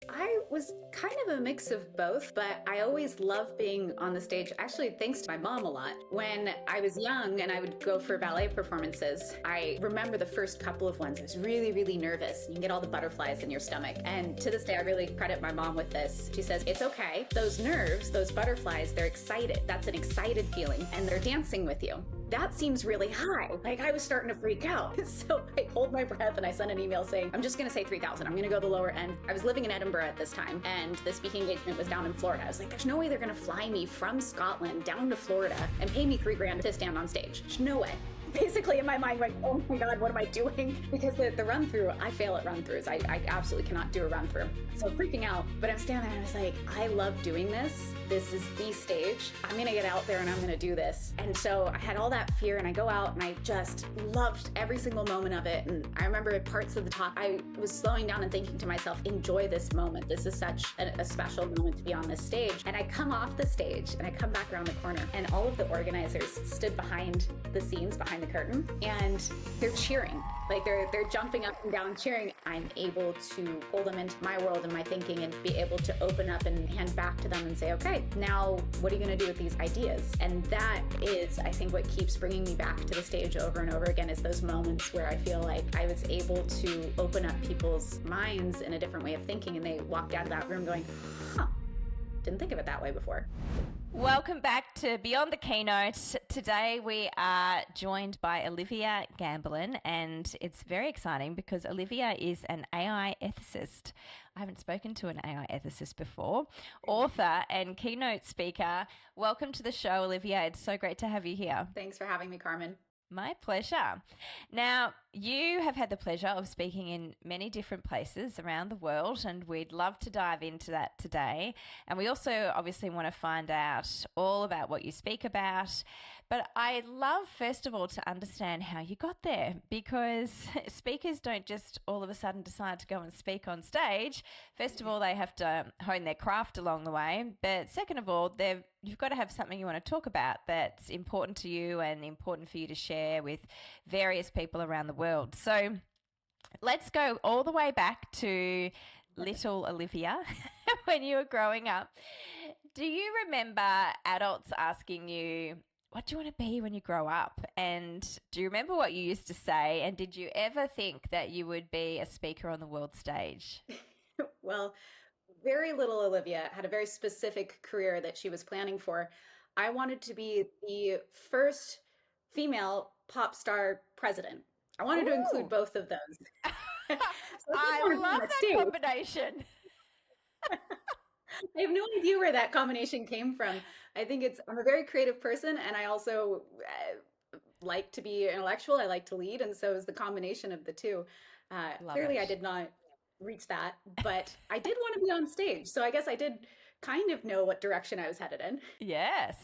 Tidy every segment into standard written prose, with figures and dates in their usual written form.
I was kind of a mix of both, but I always loved being on the stage, actually, thanks to my mom a lot. When I was young and I would go for ballet performances, I remember the first couple of ones. I was really, really nervous. You can get all the butterflies in your stomach. And to this day, I really credit my mom with this. She says, it's okay. Those nerves, those butterflies, they're excited. That's an excited feeling, and they're dancing with you. That seems really high. Like, I was starting to freak out. So I hold my breath and I sent an email saying, I'm just going to say 3,000. I'm going to go the lower end. I was living in Edinburgh at this time, and the speaking engagement was down in Florida. I was like, there's no way they're going to fly me from Scotland down to Florida and pay me $3,000 to stand on stage. There's no way. Basically in my mind, like, oh my God, what am I doing? Because the run through, I fail at run throughs. I absolutely cannot do a run through. So freaking out, but I'm standing there and I was like, I love doing this. This is the stage. I'm going to get out there and I'm going to do this. And so I had all that fear, and I go out and I just loved every single moment of it. And I remember at parts of the talk, I was slowing down and thinking to myself, enjoy this moment. This is such a special moment to be on this stage. And I come off the stage and I come back around the corner, and all of the organizers stood behind the scenes, behind the curtain, and they're cheering. Like they're jumping up and down cheering. I'm able to pull them into my world and my thinking and be able to open up and hand back to them and say, okay, now what are you going to do with these ideas? And that is, I think, what keeps bringing me back to the stage over and over again, is those moments where I feel like I was able to open up people's minds in a different way of thinking, and they walked out of that room going, huh, didn't think of it that way before. Welcome back to Beyond the Keynote. Today we are joined by Olivia Gambelin, and it's very exciting because Olivia is an AI ethicist. I haven't spoken to an AI ethicist before. Author and keynote speaker. Welcome to the show, Olivia. It's so great to have you here. Thanks for having me, Carmen. My pleasure. Now, you have had the pleasure of speaking in many different places around the world, and we'd love to dive into that today. And we also obviously want to find out all about what you speak about. But I'd love, first of all, to understand how you got there, because speakers don't just all of a sudden decide to go and speak on stage. First of all, they have to hone their craft along the way. But second of all, you've got to have something you want to talk about that's important to you and important for you to share with various people around the world. So let's go all the way back to little Olivia when you were growing up. Do you remember adults asking you, what do you want to be when you grow up? And do you remember what you used to say? And did you ever think that you would be a speaker on the world stage? Well, very little Olivia had a very specific career that she was planning for. I wanted to be the first female pop star president. I wanted to include both of those. So I love that combination. I have no idea where that combination came from. I think I'm a very creative person, and I also like to be intellectual. I like to lead, and so is the combination of the two. Clearly, I did not reach that, but I did want to be on stage. So I guess I did kind of know what direction I was headed in. Yes.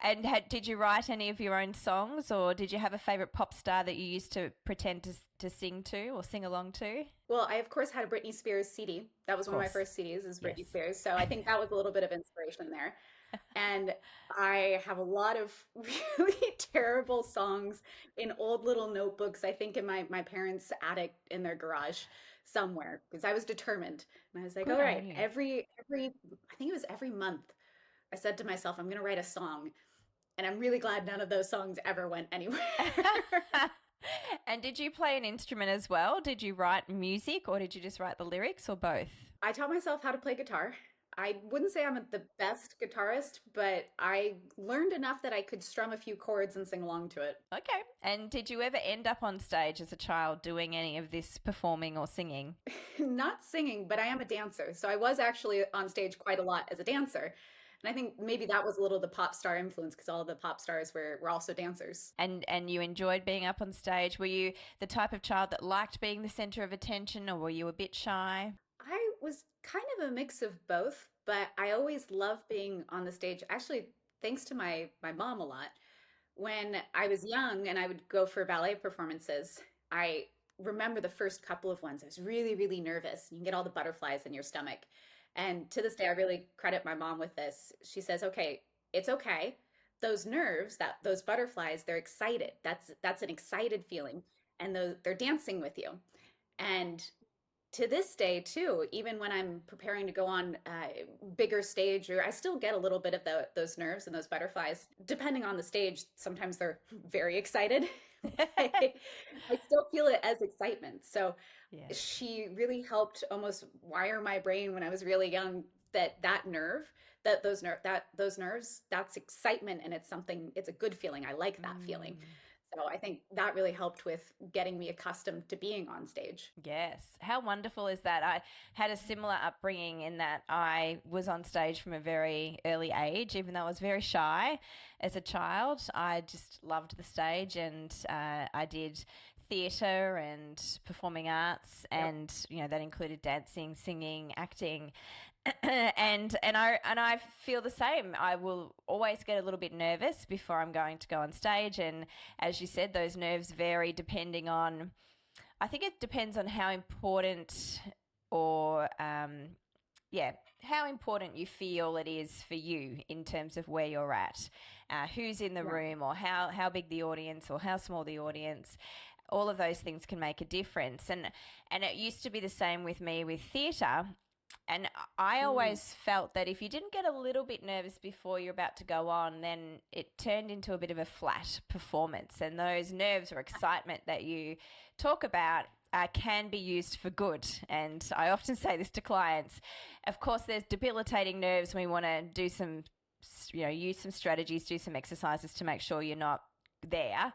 And did you write any of your own songs, or did you have a favorite pop star that you used to pretend to sing to or sing along to? Well, I of course had a Britney Spears CD. That was one of my first CDs, is Britney Spears. So I think that was a little bit of inspiration there. And I have a lot of really terrible songs in old little notebooks, I think in my parents' attic in their garage somewhere, because I was determined. And I was like, Good all right, on you. I think it was every month, I said to myself, I'm going to write a song. And I'm really glad none of those songs ever went anywhere. And did you play an instrument as well? Did you write music, or did you just write the lyrics, or both? I taught myself how to play guitar. I wouldn't say I'm the best guitarist, but I learned enough that I could strum a few chords and sing along to it. Okay. And did you ever end up on stage as a child doing any of this performing or singing? Not singing, but I am a dancer. So I was actually on stage quite a lot as a dancer. And I think maybe that was a little the pop star influence, because all of the pop stars were also dancers. And you enjoyed being up on stage. Were you the type of child that liked being the center of attention, or were you a bit shy? I was kind of a mix of both, but I always loved being on the stage. Actually, thanks to my mom a lot. When I was young and I would go for ballet performances, I remember the first couple of ones. I was really, really nervous. You can get all the butterflies in your stomach. And to this day, I really credit my mom with this. She says, okay, it's okay. Those nerves, those butterflies, they're excited. That's an excited feeling. And they're dancing with you. And to this day too, even when I'm preparing to go on a bigger stage, or I still get a little bit of those nerves and those butterflies. Depending on the stage, sometimes they're very excited. I still feel it as excitement. So Yeah. she really helped almost wire my brain when I was really young that nerve, those nerves, that's excitement, and it's something, it's a good feeling. I like that feeling. Mm. So I think that really helped with getting me accustomed to being on stage. Yes. How wonderful is that? I had a similar upbringing in that I was on stage from a very early age, even though I was very shy as a child. I just loved the stage, and I did theatre and performing arts, Yep. and that included dancing, singing, acting. And I feel the same. I will always get a little bit nervous before I'm going to go on stage, and as you said, those nerves vary depending on. I think it depends on how important, or yeah, how important you feel it is for you in terms of where you're at, who's in the Right. room, or how big the audience or how small the audience. All of those things can make a difference, and it used to be the same with me with theatre. And I Mm. always felt that if you didn't get a little bit nervous before you're about to go on, then it turned into a bit of a flat performance. And those nerves or excitement that you talk about can be used for good. And I often say this to clients. Of course, there's debilitating nerves. We want to do some, use some strategies, do some exercises to make sure you're not there.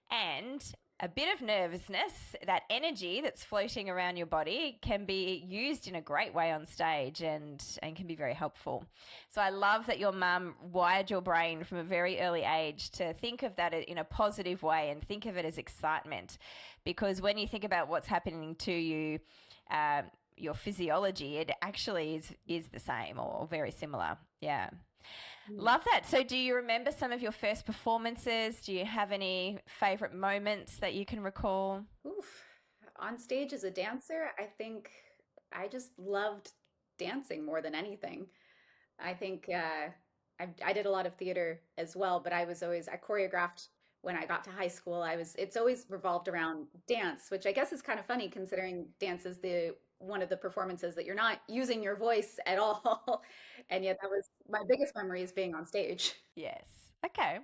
And a bit of nervousness, that energy that's floating around your body, can be used in a great way on stage, and can be very helpful. So I love that your mum wired your brain from a very early age to think of that in a positive way and think of it as excitement. Because when you think about what's happening to you, your physiology, it actually is the same or very similar. Yeah. Mm. Love that. So do you remember some of your first performances? Do you have any favorite moments that you can recall? Oof. On stage as a dancer, I think I just loved dancing more than anything. I think I did a lot of theater as well, but I choreographed when I got to high school. It's always revolved around dance, which I guess is kind of funny considering dance is the one of the performances that you're not using your voice at all. And yet that was my biggest memory is being on stage. Yes. Okay.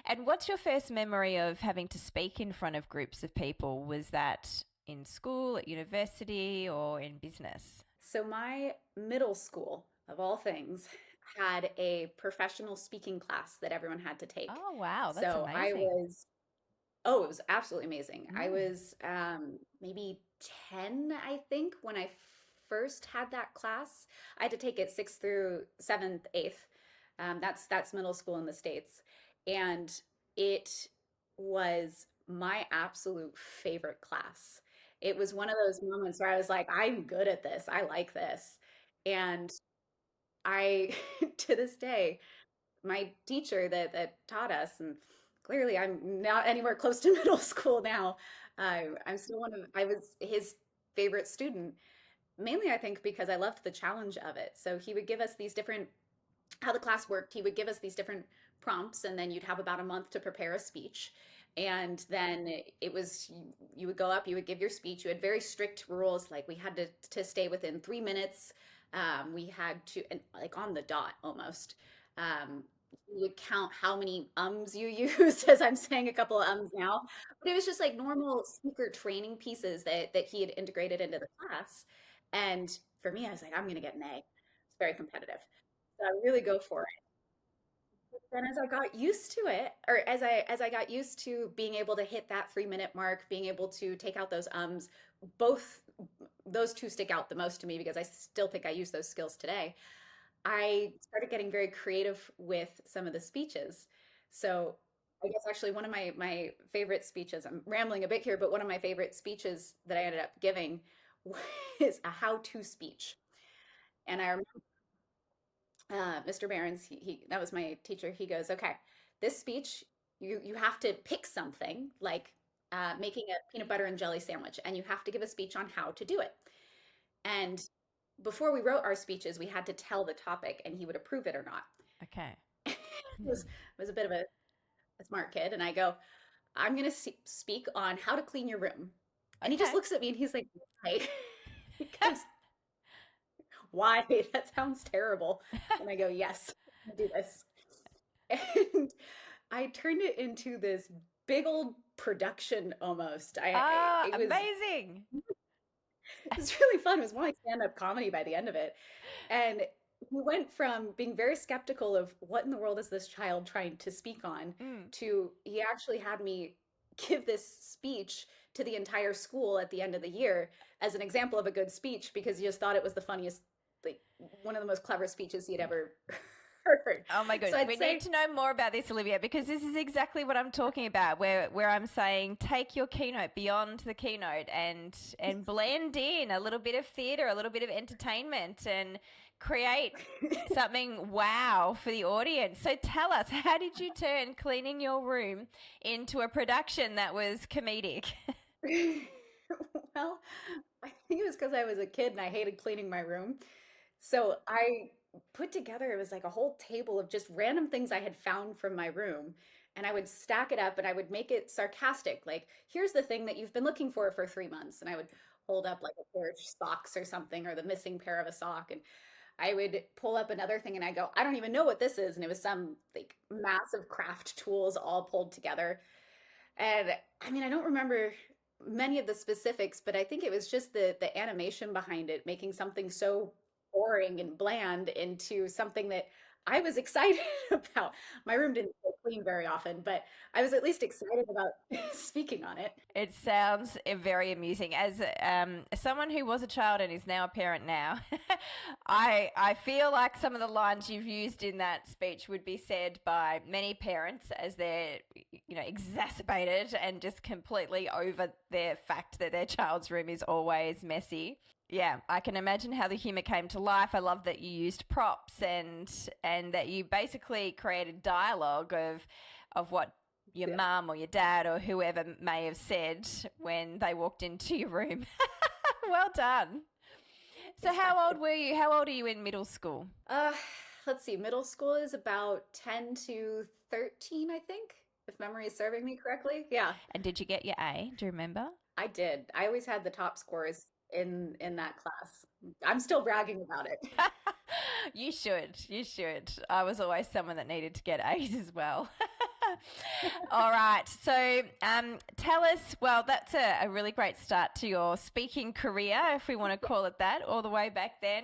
And what's your first memory of having to speak in front of groups of people? Was that in school, at university, or in business? So my middle school, of all things, had a professional speaking class that everyone had to take. Oh, wow. That's So I amazing. was Oh, it was absolutely amazing. I Mm. was maybe 10, I think, when I first had that class. I had to take it sixth through seventh, eighth. That's middle school in the States. And it was my absolute favorite class. It was one of those moments where I was like, I'm good at this. I like this. And I, to this day, my teacher that taught us, and clearly I'm not anywhere close to middle school now. I'm still I was his favorite student, mainly I think because I loved the challenge of it. So he would give us these different, how the class worked, he would give us these different prompts, and then you'd have about a month to prepare a speech. And then it was, you would go up, you would give your speech. You had very strict rules, like we had to stay within 3 minutes. We had to, and like on the dot almost. You would count how many ums you used, as I'm saying a couple of ums now. But it was just like normal speaker training pieces that he had integrated into the class. And for me, I was like, I'm gonna get an A. It's very competitive. So I really go for it. But then as I got used to it, or as I got used to being able to hit that 3 minute mark, being able to take out those ums, both those two stick out the most to me because I still think I use those skills today. I started getting very creative with some of the speeches. So I guess actually one of my favorite speeches, I'm rambling a bit here, but one of my favorite speeches that I ended up giving was a how-to speech. And I remember Mr. Barron's, that was my teacher. He goes, okay, this speech, you have to pick something like making a peanut butter and jelly sandwich, and you have to give a speech on how to do it. And before we wrote our speeches, we had to tell the topic and he would approve it or not. Okay. I was a bit of a smart kid. And I go, I'm going to speak on how to clean your room. And he just Okay. looks at me and he's like, why? Because why? That sounds terrible. And I go, yes, I'll do this. And I turned it into this big old production almost. Ah, It was amazing. it was really fun. It was more like stand-up comedy by the end of it. And we went from being very skeptical of what in the world is this child trying to speak on Mm. to he actually had me give this speech to the entire school at the end of the year as an example of a good speech because he just thought it was the funniest, like one of the most clever speeches he had ever heard. Oh my So goodness. I'd We say need to know more about this, Olivia, because this is exactly what I'm talking about, where I'm saying take your keynote beyond the keynote and blend in a little bit of theatre, a little bit of entertainment and create something wow for the audience. So tell us, how did you turn cleaning your room into a production that was comedic? well, I think it was because I was a kid and I hated cleaning my room. So I put together, it was like a whole table of just random things I had found from my room. And I would stack it up and I would make it sarcastic. Like, here's the thing that you've been looking for 3 months. And I would hold up like a pair of socks or something, or the missing pair of a sock. And I would pull up another thing and I go, I don't even know what this is. And it was some like massive craft tools all pulled together. And I mean, I don't remember many of the specifics, but I think it was just the animation behind it, making something so boring and bland into something that I was excited about. My room didn't get clean very often, but I was at least excited about speaking on it. It sounds very amusing. As someone who was a child and is now a parent now, I feel like some of the lines you've used in that speech would be said by many parents as they're, exacerbated and just completely over their fact that their child's room is always messy. Yeah, I can imagine how the humor came to life. I love that you used props and that you basically created dialogue of what your Yeah. mum or your dad or whoever may have said when they walked into your room. Well done. So how Exactly. old were you? How old are you in middle school? Uh, let's see. Middle school is about 10 to 13, I think, if memory is serving me correctly. Yeah, And did you get your A? Do you remember? I did. I always had the top scores in that class. I'm still bragging about it. You should. You should. I was always someone that needed to get A's as well. All right. So tell us, well, that's a really great start to your speaking career, if we want to call it that, all the way back then.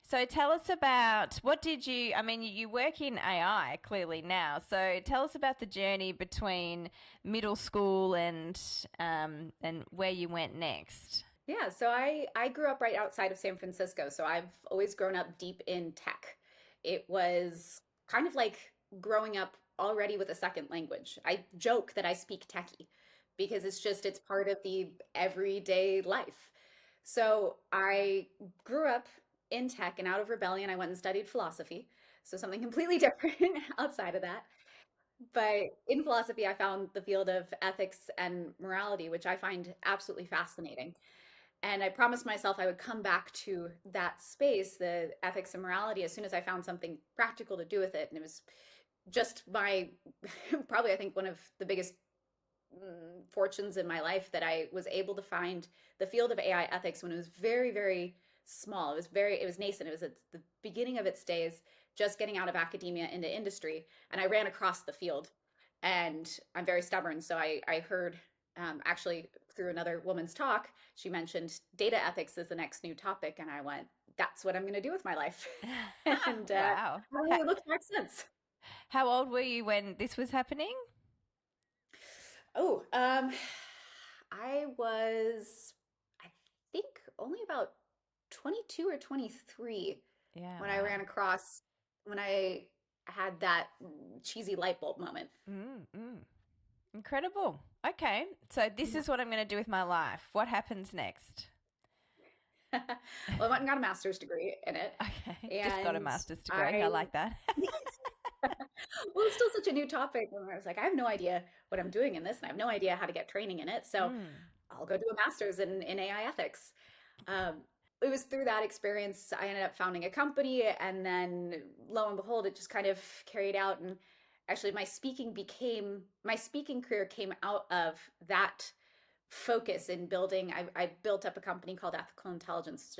So tell us about you work in AI clearly now. So tell us about the journey between middle school and where you went next. Yeah, so I grew up right outside of San Francisco, so I've always grown up deep in tech. It was kind of like growing up already with a second language. I joke that I speak techie because it's part of the everyday life. So I grew up in tech and out of rebellion, I went and studied philosophy. So something completely different outside of that. But in philosophy, I found the field of ethics and morality, which I find absolutely fascinating. And I promised myself I would come back to that space, the ethics and morality, as soon as I found something practical to do with it. And it was just my, probably, I think, one of the biggest fortunes in my life that I was able to find the field of AI ethics when it was very, very small. It was nascent. It was at the beginning of its days, just getting out of academia into industry. And I ran across the field. And I'm very stubborn. So I heard actually through another woman's talk, she mentioned data ethics is the next new topic. And I went, that's what I'm going to do with my life. And Wow. I haven't really looked back since. How old were you when this was happening? Oh, I was, I think, only about 22 or 23 Yeah, when I wow. ran across, when I had that cheesy light bulb moment. Mm. Incredible. Okay, so this is what I'm going to do with my life. What happens next? Well, I went and got a master's degree in it. Okay, just got a And master's degree. I I, like that. well, it's still such a new topic. And I was like, I have no idea what I'm doing in this, and I have no idea how to get training in it. So Mm. I'll go do a master's in AI ethics. Um, it was through that experience I ended up founding a company, and then lo and behold, it just kind of carried out. And actually, my speaking career came out of that focus in building, I built up a company called Ethical Intelligence,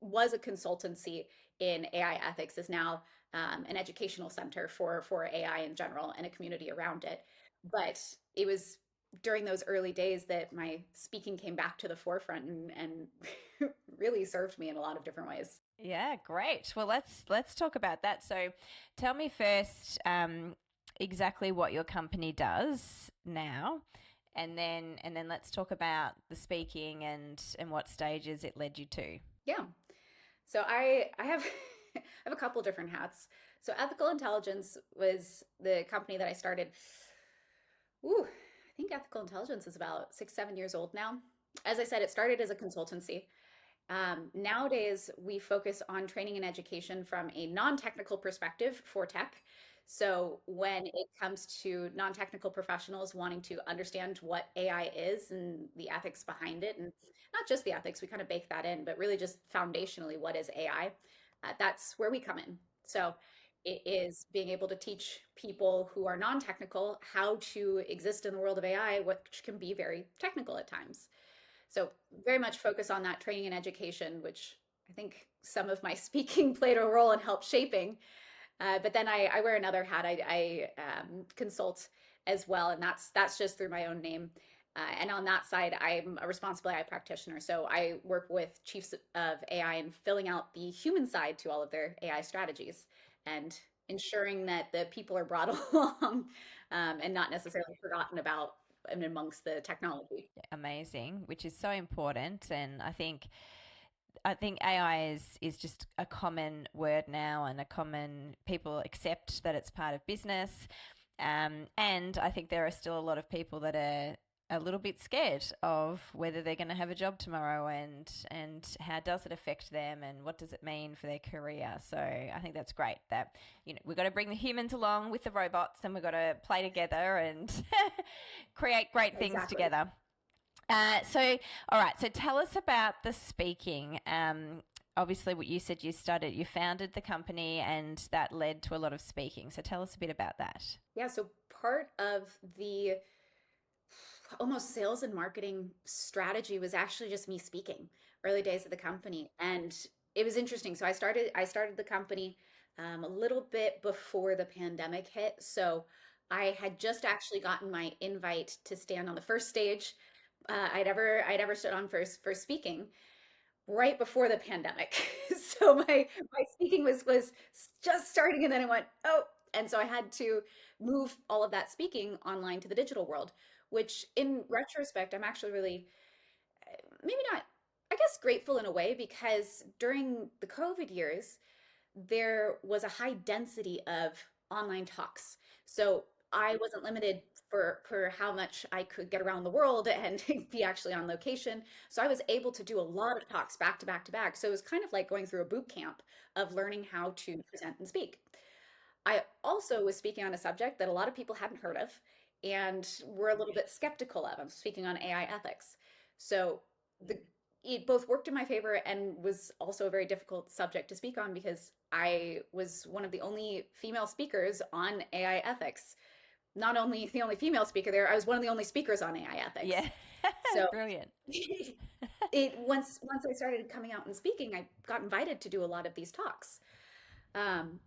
was a consultancy in AI ethics, is now an educational center for AI in general and a community around it. But it was during those early days that my speaking came back to the forefront and really served me in a lot of different ways. Yeah, great. Well, let's talk about that. So, tell me first exactly what your company does now, and then let's talk about the speaking and what stages it led you to. Yeah. So I have I have a couple different hats. So Ethical Intelligence was the company that I started. Ooh, I think Ethical Intelligence is about 6, 7 years old now. As I said, it started as a consultancy. Nowadays, we focus on training and education from a non-technical perspective for tech. So when it comes to non-technical professionals wanting to understand what AI is and the ethics behind it, and not just the ethics, we kind of bake that in, but really just foundationally, what is AI? That's where we come in. So it is being able to teach people who are non-technical how to exist in the world of AI, which can be very technical at times. So very much focus on that training and education, which I think some of my speaking played a role in help shaping. But then I wear another hat. I consult as well, and that's just through my own name. And on that side, I'm a responsible AI practitioner. So I work with chiefs of AI and filling out the human side to all of their AI strategies and ensuring that the people are brought along and not necessarily forgotten about and amongst the technology. Amazing, which is so important, and I think AI is just a common word now, and a common people accept that it's part of business. And I think there are still a lot of people that are a little bit scared of whether they're going to have a job tomorrow, and how does it affect them, and what does it mean for their career. So I think that's great that we've got to bring the humans along with the robots, and we've got to play together and create great things Exactly. together. So, all right. So, tell us about the speaking. Obviously, what you said, you founded the company, and that led to a lot of speaking. So, tell us a bit about that. Yeah, so part of the almost sales and marketing strategy was actually just me speaking early days of the company. And it was interesting. So I started the company a little bit before the pandemic hit. So I had just actually gotten my invite to stand on the first stage I'd ever stood on for speaking right before the pandemic. So my speaking was just starting, and then it went, oh, and so I had to move all of that speaking online to the digital world, which in retrospect, I'm actually really maybe not, I guess, grateful in a way, because during the COVID years, there was a high density of online talks. So I wasn't limited for how much I could get around the world and be actually on location. So I was able to do a lot of talks back to back to back. So it was kind of like going through a boot camp of learning how to present and speak. I also was speaking on a subject that a lot of people hadn't heard of and were a little bit skeptical of. I'm speaking on AI ethics. So the it both worked in my favor and was also a very difficult subject to speak on, because I was one of the only female speakers on AI ethics. Not only the only female speaker there, I was one of the only speakers on AI ethics. Yeah, So brilliant. it once I started coming out and speaking, I got invited to do a lot of these talks. Um,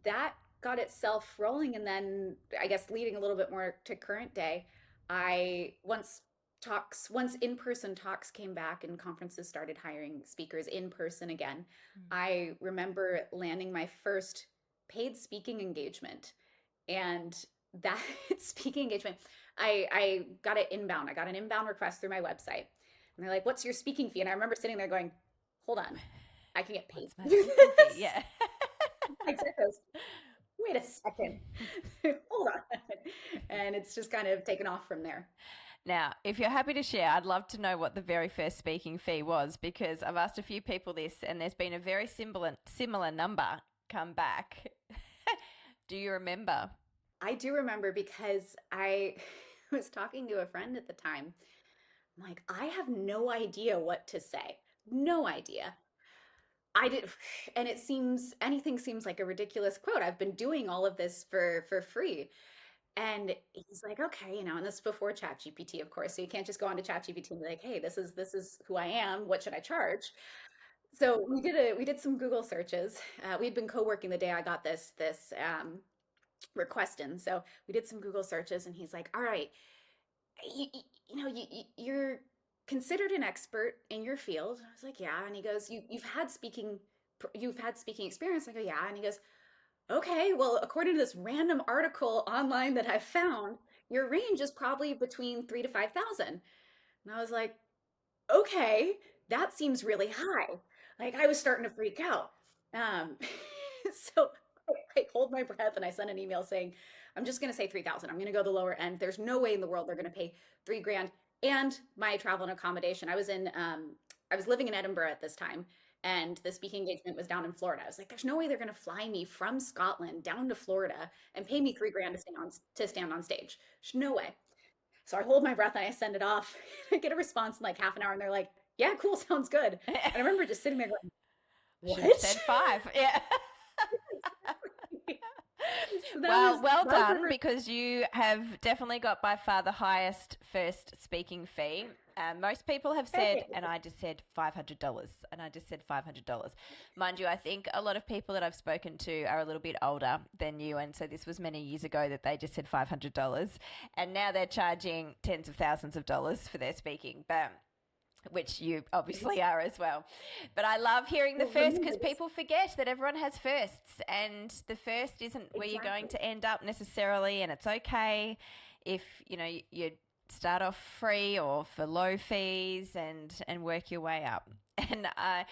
that got itself rolling, and then I guess leading a little bit more to current day, I once in-person talks came back and conferences started hiring speakers in person again, I remember landing my first paid speaking engagement. And that speaking engagement, I got it inbound. I got an inbound request through my website. And they're like, "What's your speaking fee?" And I remember sitting there going, "Hold on, I can get paid What's my to do speaking fee? this." Yeah. I said this. Wait a second. Hold on. And it's just kind of taken off from there. Now, if you're happy to share, I'd love to know what the very first speaking fee was, because I've asked a few people this, and there's been a very similar number come back. Do you remember? I do remember, because I was talking to a friend at the time. I'm like, I have no idea what to say. No idea. I did, and anything seems like a ridiculous quote. I've been doing all of this for free. And he's like, okay, and this is before ChatGPT, of course. So you can't just go on to ChatGPT and be like, hey, this is who I am. What should I charge? So we did some Google searches. We'd been co-working the day I got this request in. So we did some Google searches, and he's like, all right, you, you're considered an expert in your field. I was like, yeah. And he goes, you've had speaking experience. I go, yeah. And he goes, okay, well, according to this random article online that I found, your range is probably between 3 to 5,000. And I was like, okay, that seems really high. Like I was starting to freak out. Um, so I hold my breath and I sent an email saying, I'm just going to say 3,000. I'm going to go the lower end. There's no way in the world they're going to pay 3 grand and my travel and accommodation. I was living in Edinburgh at this time, and the speaking engagement was down in Florida. I was like, there's no way they're going to fly me from Scotland down to Florida and pay me 3 grand to stand on stage. There's no way. So I hold my breath and I send it off. I get a response in like half an hour, and they're like, yeah, cool, sounds good. And I remember just sitting there going, Should have said what? 5. Yeah. So Well that was done, the because you have definitely got by far the highest first speaking fee. Most people have said, first. and I just said $500, and I just said $500. Mind you, I think a lot of people that I've spoken to are a little bit older than you, and so this was many years ago that they just said $500, and now they're charging tens of thousands of dollars for their speaking. But which you obviously are as well. But I love hearing the first, because people forget that everyone has firsts, and the first isn't where you're going to end up necessarily, and it's okay if, you start off free or for low fees and work your way up. And I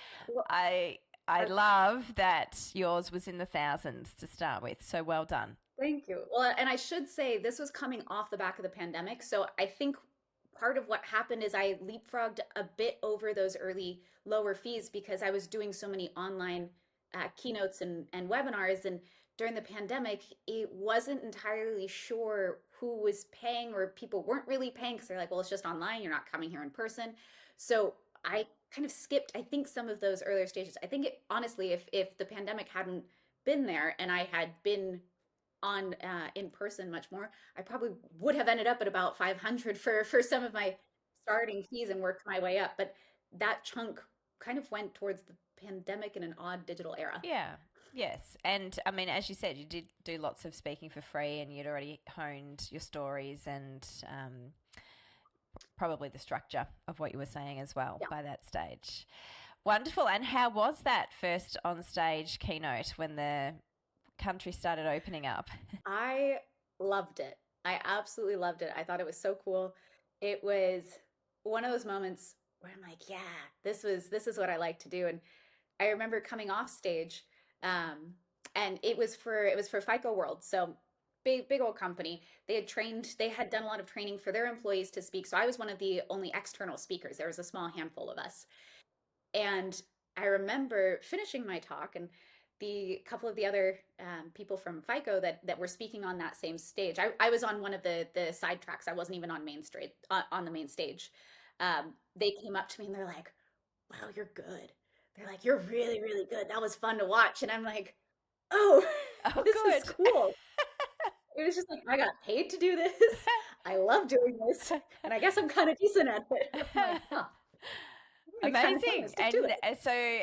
love that yours was in the thousands to start with. So well done. Thank you. Well, and I should say this was coming off the back of the pandemic. So I think part of what happened is I leapfrogged a bit over those early lower fees because I was doing so many online keynotes and webinars. And during the pandemic, it wasn't entirely sure who was paying, or people weren't really paying because they're like, well, it's just online. You're not coming here in person. So I kind of skipped, I think, some of those earlier stages. I think honestly, if the pandemic hadn't been there and I had been on in person much more, I probably would have ended up at about 500 for some of my starting fees and worked my way up. But that chunk kind of went towards the pandemic in an odd digital era. Yeah. Yes. And I mean, as you said, you did do lots of speaking for free, and you'd already honed your stories and probably the structure of what you were saying as well by that stage. Wonderful. And how was that first on stage keynote when the country started opening up? I loved it. I absolutely loved it. I thought it was so cool. It was one of those moments where I'm like, yeah, this is what I like to do. And I remember coming off stage, and it was for FICO World. So big old company. They had done a lot of training for their employees to speak. So I was one of the only external speakers. There was a small handful of us. And I remember finishing my talk, and the couple of the other people from FICO that were speaking on that same stage. I was on one of the side tracks. I wasn't even on on the main stage. They came up to me and they're like, "Wow, you're good." They're like, "You're really, really good. That was fun to watch." And I'm like, "Oh, this is cool." It was just like, I got paid to do this. I love doing this, and I guess I'm kind of decent at it. I'm like, huh. Amazing. And so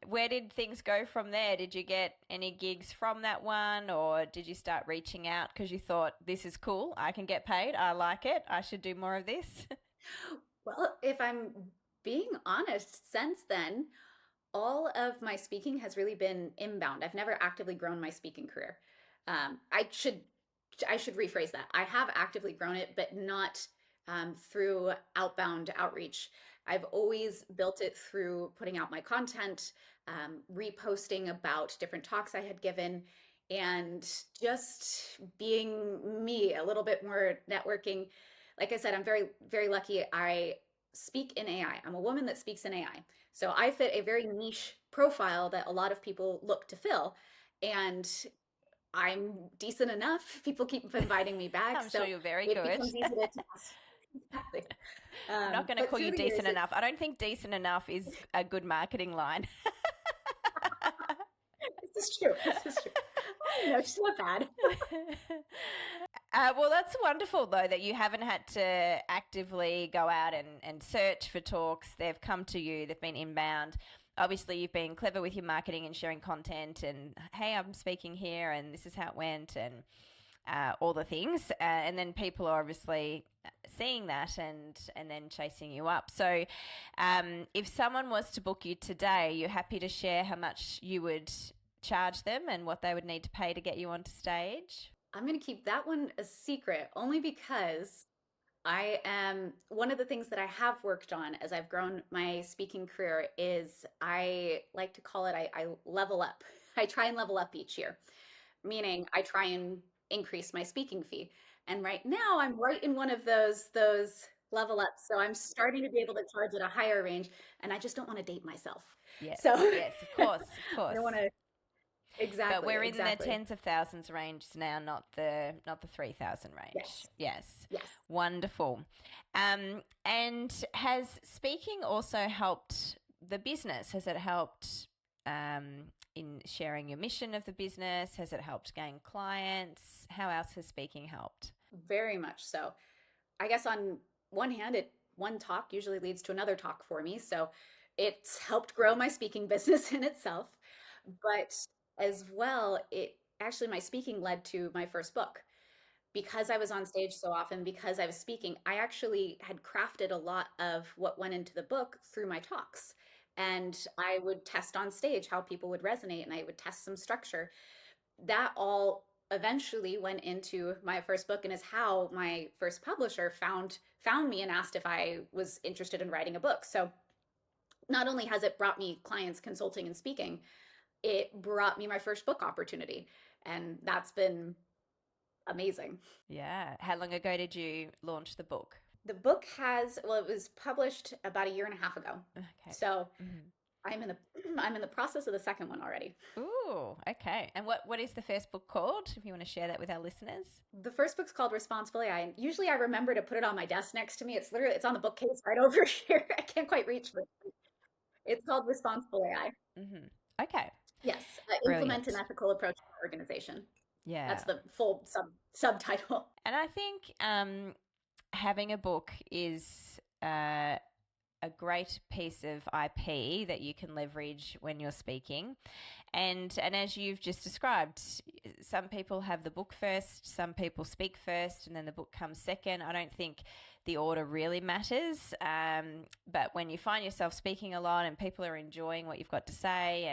where did things go from there? Did you get any gigs from that one, or did you start reaching out because you thought, this is cool, I can get paid, I like it, I should do more of this? Well, if I'm being honest, since then, all of my speaking has really been inbound. I've never actively grown my speaking career. I should rephrase that. I have actively grown it, but not through outbound outreach. I've always built it through putting out my content, reposting about different talks I had given, and just being me, a little bit more networking. Like I said, I'm very, very lucky. I speak in AI. I'm a woman that speaks in AI. So I fit a very niche profile that a lot of people look to fill. And I'm decent enough. People keep inviting me back. I'm sure you're very good. It becomes easy to test. Exactly. I'm not going to call you decent enough. I don't think decent enough is a good marketing line. This is true. Oh, no, she's not bad. Well, that's wonderful, though, that you haven't had to actively go out and search for talks. They've come to you, they've been inbound. Obviously, you've been clever with your marketing and sharing content and, hey, I'm speaking here and this is how it went and all the things. And then people are obviously seeing that and then chasing you up. So if someone was to book you today, you're happy to share how much you would charge them and what they would need to pay to get you onto stage? I'm going to keep that one a secret only because one of the things that I have worked on as I've grown my speaking career is I like to call it, I level up. I try and level up each year, meaning I try and increase my speaking fee. And right now I'm right in one of those level ups. So I'm starting to be able to charge at a higher range and I just don't want to date myself. Yes, So yes, of course, of course. I don't want to. Exactly. But we're in the tens of thousands range now, not the 3,000 range. Yes. Yes. Yes. Wonderful. And has speaking also helped the business? Has it helped in sharing your mission of the business? Has it helped gain clients? How else has speaking helped? Very much so. I guess on one hand, one talk usually leads to another talk for me. So it's helped grow my speaking business in itself. But as well, my speaking led to my first book. Because I was on stage so often, because I was speaking, I actually had crafted a lot of what went into the book through my talks. And I would test on stage how people would resonate and I would test some structure. That all eventually went into my first book and is how my first publisher found me and asked if I was interested in writing a book. So not only has it brought me clients consulting and speaking, it brought me my first book opportunity. And that's been amazing. Yeah. How long ago did you launch the book? The book it was published about a year and a half ago. Okay. So I'm in the process of the second one already. Ooh, okay. And what is the first book called, if you want to share that with our listeners? The first book's called Responsible AI. And usually I remember to put it on my desk next to me. It's on the bookcase right over here. I can't quite reach it. It's called Responsible AI. Mm-hmm. Okay. Yes. Implement an ethical approach to organization. Yeah. That's the full subtitle. And I think having a book is a great piece of IP that you can leverage when you're speaking. And as you've just described, some people have the book first, some people speak first, and then the book comes second. I don't think the order really matters. But when you find yourself speaking a lot and people are enjoying what you've got to say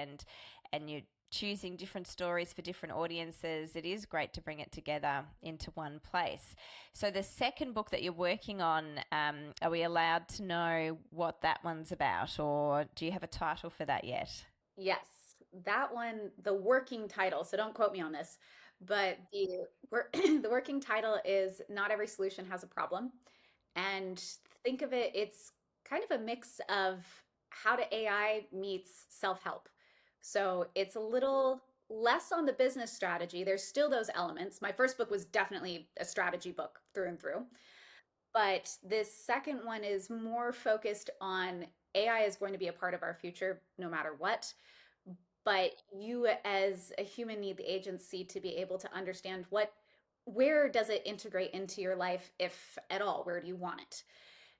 and you're choosing different stories for different audiences, it is great to bring it together into one place. So the second book that you're working on, are we allowed to know what that one's about, or do you have a title for that yet? Yes, that one, the working title, so don't quote me on this, but the working title is Not Every Solution Has a Problem. And think of it's kind of a mix of how to AI meets self-help. So it's a little less on the business strategy. There's still those elements. My first book was definitely a strategy book through and through. But this second one is more focused on AI is going to be a part of our future no matter what. But you as a human need the agency to be able to understand where does it integrate into your life, if at all? Where do you want it?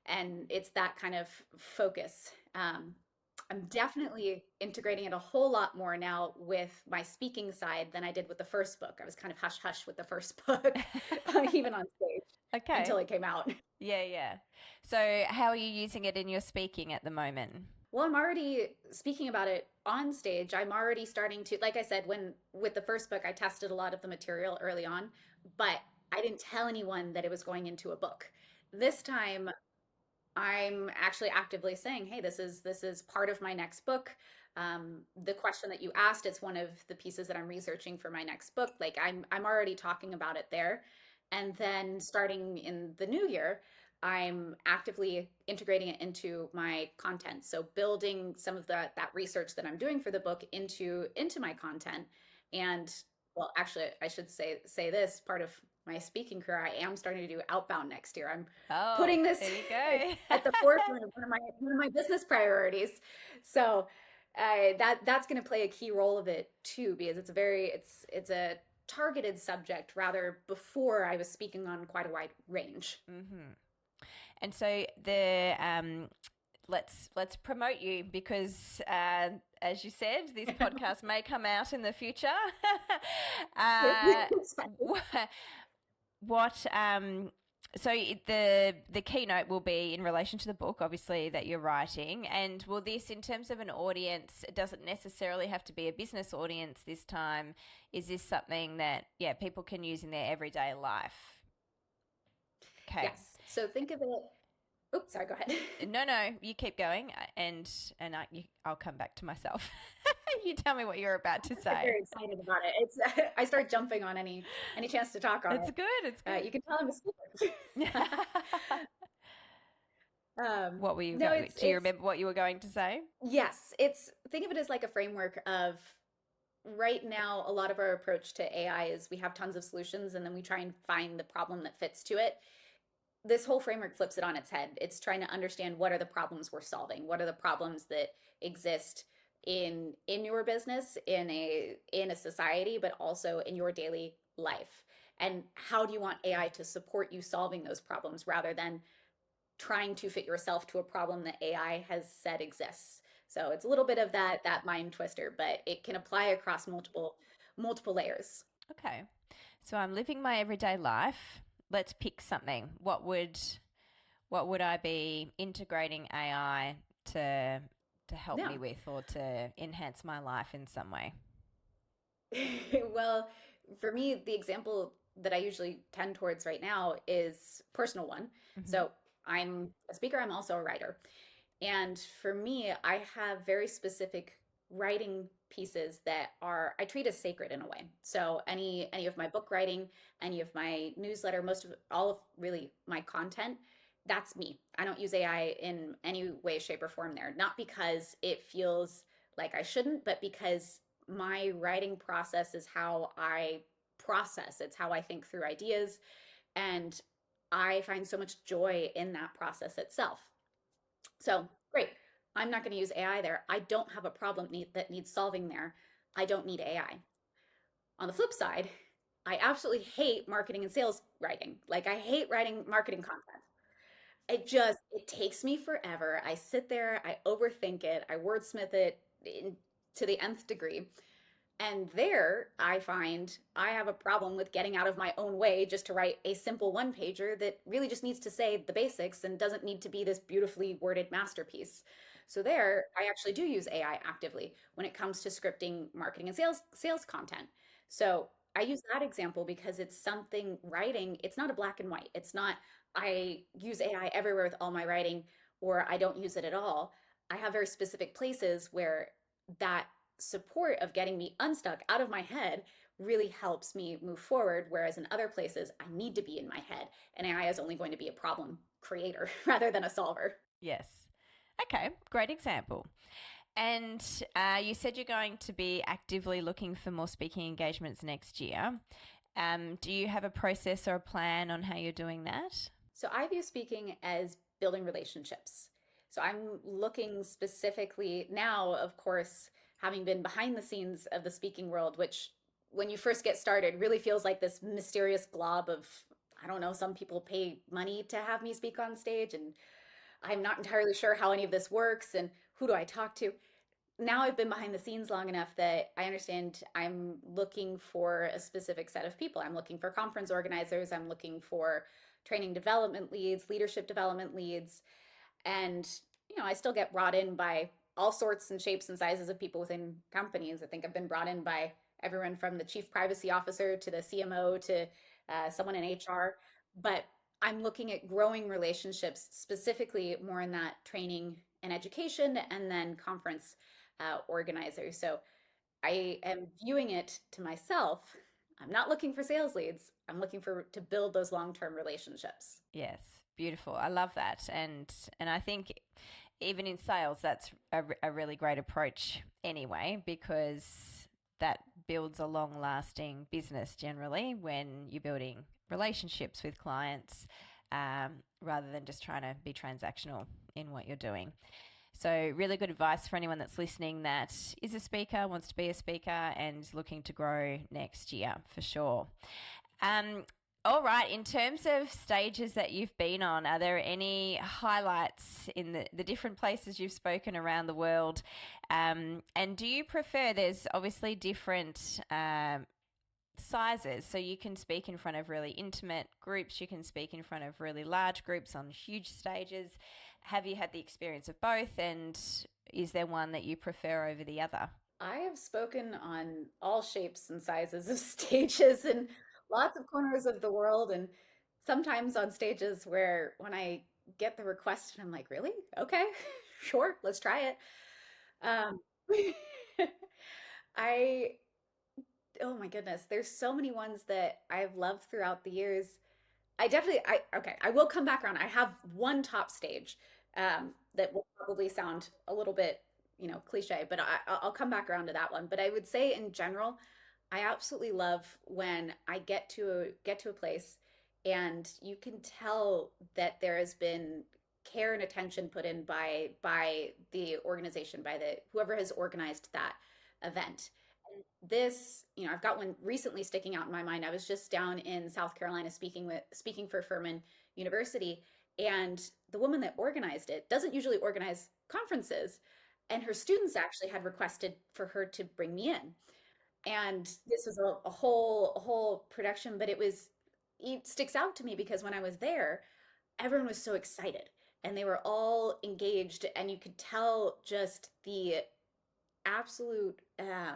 And it's that kind of focus. I'm definitely integrating it a whole lot more now with my speaking side than I did with the first book. I was kind of hush-hush with the first book, even on stage, until it came out. Yeah. So how are you using it in your speaking at the moment? Well, I'm already speaking about it on stage. I'm already starting to, like I said, with the first book, I tested a lot of the material early on, but I didn't tell anyone that it was going into a book. This time, I'm actually actively saying, hey, this is part of my next book. The question that you asked, it's one of the pieces that I'm researching for my next book. Like I'm already talking about it there. And then starting in the new year, I'm actively integrating it into my content. So building some of that research that I'm doing for the book into my content. And well, actually, I should say this, part of my speaking career, I am starting to do outbound next year. I'm putting this at the forefront of one of my business priorities. So that's going to play a key role of it too, because it's a targeted subject rather before I was speaking on quite a wide range. Mm-hmm. And so the let's promote you because, as you said, this podcast may come out in the future. What so the keynote will be in relation to the book, obviously, that you're writing. And will this, in terms of an audience, it doesn't necessarily have to be a business audience this time. Is this something that, people can use in their everyday life? Okay. Yes. So think of it. Oops, sorry, go ahead. No, you keep going, and I'll come back to myself. You tell me what you're about to say. I'm very excited about it. It's I start jumping on any chance to talk on it. It's good. It's good. You can tell I'm a speaker. What were you going? Do you remember what you were going to say? Yes, think of it as like a framework of right now. A lot of our approach to AI is we have tons of solutions, and then we try and find the problem that fits to it. This whole framework flips it on its head. It's trying to understand what are the problems we're solving. What are the problems that exist in your business, in a society, but also in your daily life. And how do you want AI to support you solving those problems rather than trying to fit yourself to a problem that AI has said exists. So it's a little bit of that mind twister, but it can apply across multiple layers. Okay. So I'm living my everyday life. Let's pick something. What would I be integrating AI to help me with, or to enhance my life in some way? Well, for me, the example that I usually tend towards right now is personal one. Mm-hmm. So I'm a speaker. I'm also a writer. And for me, I have very specific writing pieces that I treat as sacred in a way. So any of my book writing, any of my newsletter, all of really my content, that's me. I don't use AI in any way, shape, or form there. Not because it feels like I shouldn't, but because my writing process is how I process. It's how I think through ideas. And I find so much joy in that process itself. So great. I'm not going to use AI there. I don't have a problem that needs solving there. I don't need AI. On the flip side, I absolutely hate marketing and sales writing. Like I hate writing marketing content. It takes me forever. I sit there, I overthink it, I wordsmith it to the nth degree. And there I find I have a problem with getting out of my own way just to write a simple one pager that really just needs to say the basics and doesn't need to be this beautifully worded masterpiece. So there I actually do use AI actively when it comes to scripting marketing and sales content. So I use that example because it's something writing, it's not a black and white. It's not I use AI everywhere with all my writing or I don't use it at all. I have very specific places where that support of getting me unstuck out of my head really helps me move forward. Whereas in other places, I need to be in my head and AI is only going to be a problem creator rather than a solver. Yes. Okay, great example. And you said you're going to be actively looking for more speaking engagements next year. Do you have a process or a plan on how you're doing that? So I view speaking as building relationships. So I'm looking specifically now, of course, having been behind the scenes of the speaking world, which when you first get started really feels like this mysterious glob of, I don't know, some people pay money to have me speak on stage and I'm not entirely sure how any of this works and who do I talk to. Now I've been behind the scenes long enough that I understand I'm looking for a specific set of people. I'm looking for conference organizers. I'm looking for training development leads, leadership development leads. And, I still get brought in by all sorts and shapes and sizes of people within companies. I think I've been brought in by everyone from the chief privacy officer to the CMO to someone in HR. But I'm looking at growing relationships, specifically more in that training and education and then conference organizers. So I am viewing it to myself. I'm not looking for sales leads. I'm looking to build those long-term relationships. Yes, beautiful. I love that. And I think even in sales, that's a really great approach anyway, because that builds a long-lasting business generally when you're building relationships with clients rather than just trying to be transactional in what you're doing. So really good advice for anyone that's listening that is a speaker, wants to be a speaker, and is looking to grow next year for sure. All right, in terms of stages that you've been on, are there any highlights in the different places you've spoken around the world? And do you prefer, there's obviously different sizes, so you can speak in front of really intimate groups, you can speak in front of really large groups on huge stages. Have you had the experience of both, and is there one that you prefer over the other? I have spoken on all shapes and sizes of stages in lots of corners of the world, and sometimes on stages where when I get the request and I'm like, really? Okay, sure, let's try it. Um, I, oh my goodness, there's so many ones that I've loved throughout the years. Okay, I will come back around. I have one top stage that will probably sound a little bit, cliche, but I'll come back around to that one. But I would say in general, I absolutely love when I get to a place and you can tell that there has been care and attention put in by the organization, by the whoever has organized that event. This, I've got one recently sticking out in my mind. I was just down in South Carolina speaking for Furman University, and the woman that organized it doesn't usually organize conferences, and her students actually had requested for her to bring me in. And this was a whole production, but it sticks out to me because when I was there, everyone was so excited and they were all engaged, and you could tell just the absolute I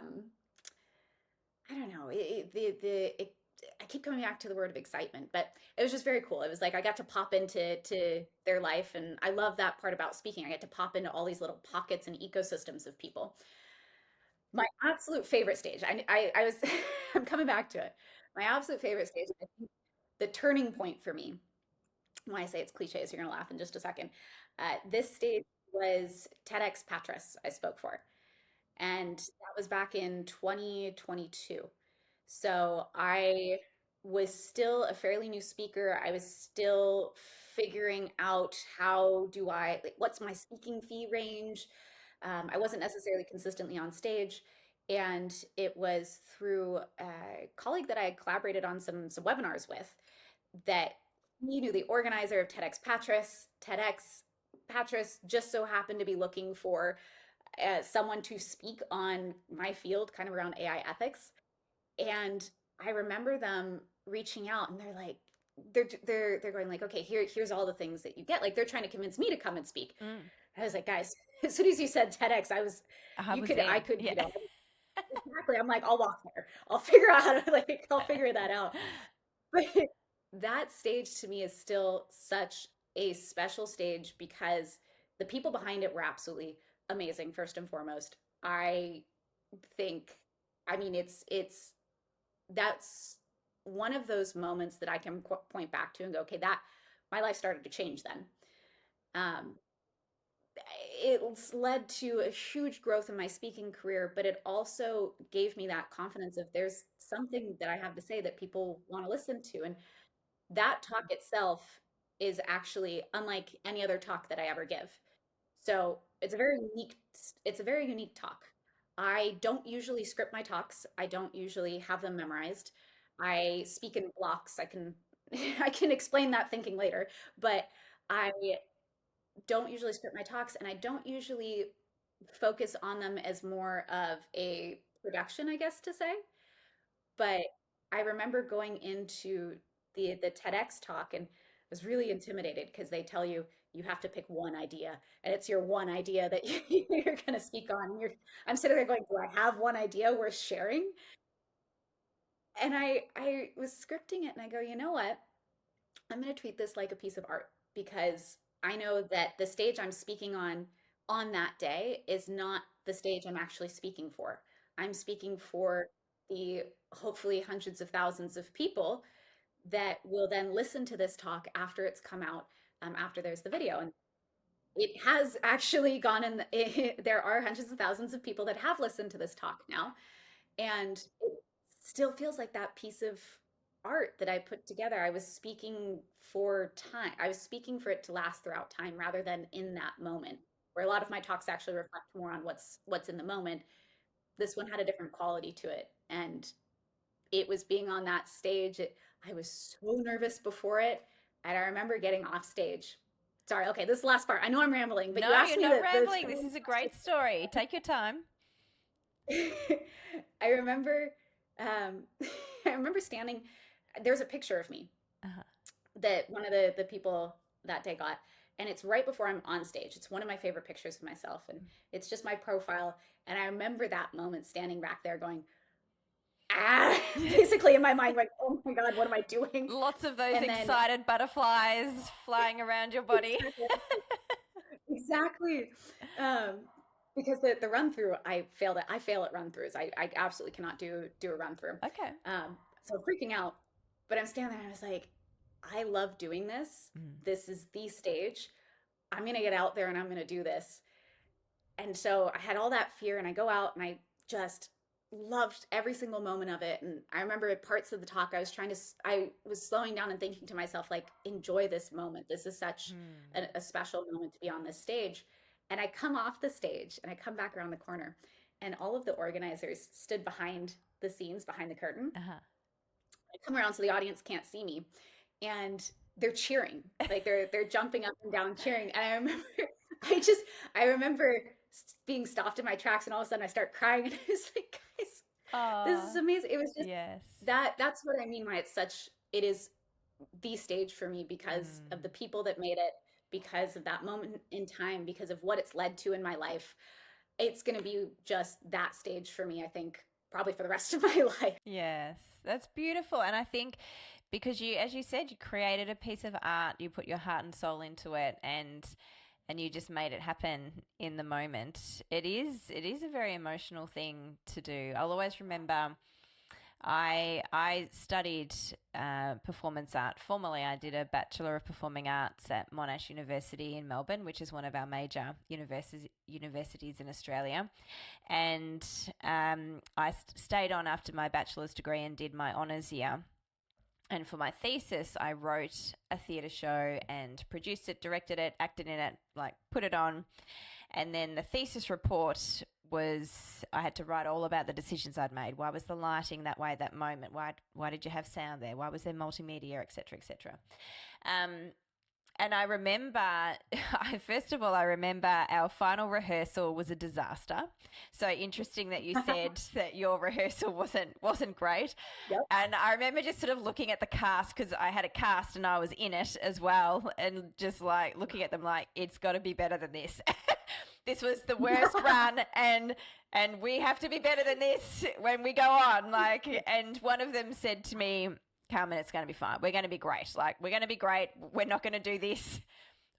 don't know. I keep coming back to the word of excitement, but it was just very cool. It was like I got to pop into their life, and I love that part about speaking. I get to pop into all these little pockets and ecosystems of people. My absolute favorite stage. I was I'm coming back to it. My absolute favorite stage. I think the turning point for me. When I say it's cliche, so you're gonna laugh in just a second. This stage was TEDxPatras I spoke for. And that was back in 2022. So I was still a fairly new speaker. I was still figuring out like, what's my speaking fee range? I wasn't necessarily consistently on stage. And it was through a colleague that I had collaborated on some webinars with that he knew the organizer of TEDxPatras. TEDxPatras just so happened to be looking for someone to speak on my field, kind of around AI ethics. And I remember them reaching out, and they're like, they're going like, okay, here's all the things that you get. Like they're trying to convince me to come and speak. Mm. I was like, guys, as soon as you said TEDx, I was I in. could, Yeah. exactly. I'm like, I'll walk there. I'll figure out how to like, I'll figure that out. But that stage to me is still such a special stage because the people behind it were absolutely amazing, first and foremost. I think, I mean, that's one of those moments that I can point back to and go, okay, that my life started to change then. Um, it's led to a huge growth in my speaking career, but it also gave me that confidence of there's something that I have to say that people want to listen to. And that talk itself is actually unlike any other talk that I ever give. So it's a very unique talk. I don't usually script my talks. I don't usually have them memorized. I speak in blocks. I can I can explain that thinking later, but I don't usually script my talks, and I don't usually focus on them as more of a production, I guess to say. But I remember going into the TEDx talk and was really intimidated because they tell you you have to pick one idea, and it's your one idea that you're going to speak on. I'm sitting there going, do I have one idea worth sharing? And I was scripting it, and I go, you know what? I'm going to treat this like a piece of art because I know that the stage I'm speaking on that day is not the stage I'm actually speaking for. I'm speaking for the hopefully hundreds of thousands of people that will then listen to this talk after it's come out, after there's the video. And it has actually gone there are hundreds of thousands of people that have listened to this talk now. And it still feels like that piece of art that I put together. I was speaking for time. I was speaking for it to last throughout time rather than in that moment. where a lot of my talks actually reflect more on what's in the moment. This one had a different quality to it. And it was being on that stage. I was so nervous before it. And I remember getting off stage. Sorry, okay, this is the last part. I know I'm rambling, but you No, asked you're me not the rambling. This is a great story. Take your time. I remember I remember standing, there's a picture of me Uh-huh. that one of the people that day got, and it's right before I'm on stage. It's one of my favorite pictures of myself, and it's just my profile. And I remember that moment standing back there going, ah, basically in my mind, like, oh my God, what am I doing? Lots of those And then excited butterflies flying around your body. exactly. Um, because the run through, I failed it. I fail at run throughs. I absolutely cannot do a run through. Okay. So I'm freaking out, but I'm standing there and I was like, I love doing this. Mm. This is the stage. I'm gonna get out there and I'm gonna do this. And so I had all that fear, and I go out and I just loved every single moment of it. And I remember at parts of the talk, I was slowing down and thinking to myself, like, enjoy this moment. This is such a special moment to be on this stage. And I come off the stage and I come back around the corner, and all of the organizers stood behind the scenes, behind the curtain. Uh-huh. I come around so the audience can't see me, and they're cheering, like they're jumping up and down cheering. And I remember, I remember being stopped in my tracks, and all of a sudden I start crying, and I was like, guys, this is amazing. It was just Yes. that's what I mean by it is the stage for me, because of the people that made it, because of that moment in time, because of what it's led to in my life. It's going to be just that stage for me, I think, probably for the rest of my life. Yes, that's beautiful. And I think because you, as you said, you created a piece of art, you put your heart and soul into it, and you just made it happen in the moment. It is a very emotional thing to do. I'll always remember I studied performance art. Formerly, I did a Bachelor of Performing Arts at Monash University in Melbourne, which is one of our major universities in Australia. And I stayed on after my bachelor's degree and did my honours year. And for my thesis, I wrote a theatre show and produced it, directed it, acted in it, like put it on. And then the thesis report was, I had to write all about the decisions I'd made. Why was the lighting that way at that moment? Why did you have sound there? Why was there multimedia, et cetera, et cetera? And I remember, first of all, I remember our final rehearsal was a disaster. So interesting that you said that your rehearsal wasn't great. Yep. And I remember just sort of looking at the cast, because I had a cast and I was in it as well, and just like looking at them like, it's got to be better than this. This was the worst run, and we have to be better than this when we go on. Like, and one of them said to me, Carmen, it's going to be fine. We're going to be great. Like, we're going to be great. We're not going to do this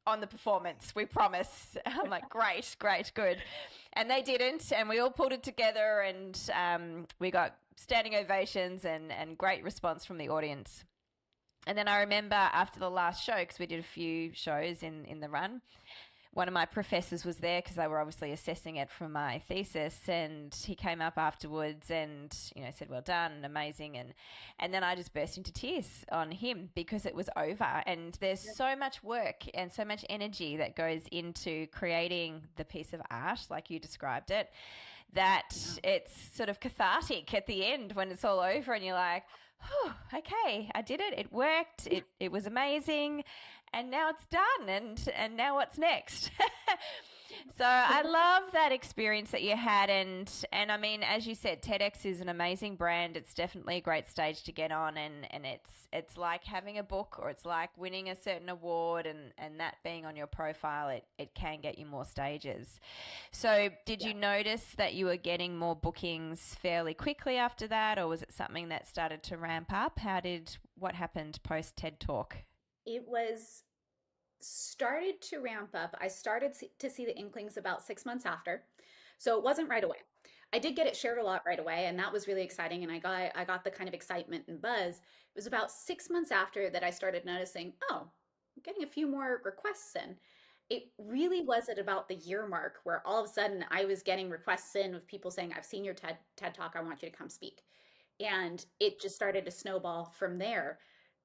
on the performance. We promise. I'm like, great, good. And they didn't. And we all pulled it together, and we got standing ovations and great response from the audience. And then I remember after the last show, because we did a few shows in the run, one of my professors was there because they were obviously assessing it from my thesis, and he came up afterwards and, said, well done, amazing. And then I just burst into tears on him because it was over. And there's so much work and so much energy that goes into creating the piece of art, like you described it, that it's sort of cathartic at the end when it's all over and you're like, oh, okay, I did it. It worked. It was amazing. And now it's done. And now what's next? So I love that experience that you had. And I mean, as you said, TEDx is an amazing brand. It's definitely a great stage to get on. And it's like having a book, or it's like winning a certain award, and that being on your profile, it can get you more stages. So did you notice that you were getting more bookings fairly quickly after that, or was it something that started to ramp up? What happened post TED Talk? It started to ramp up. I started to see the inklings about 6 months after. So it wasn't right away. I did get it shared a lot right away, and that was really exciting. And I got the kind of excitement and buzz. It was about 6 months after that I started noticing, oh, I'm getting a few more requests in. It really was at about the year mark where all of a sudden I was getting requests in of people saying, I've seen your TED Talk, I want you to come speak. And it just started to snowball from there.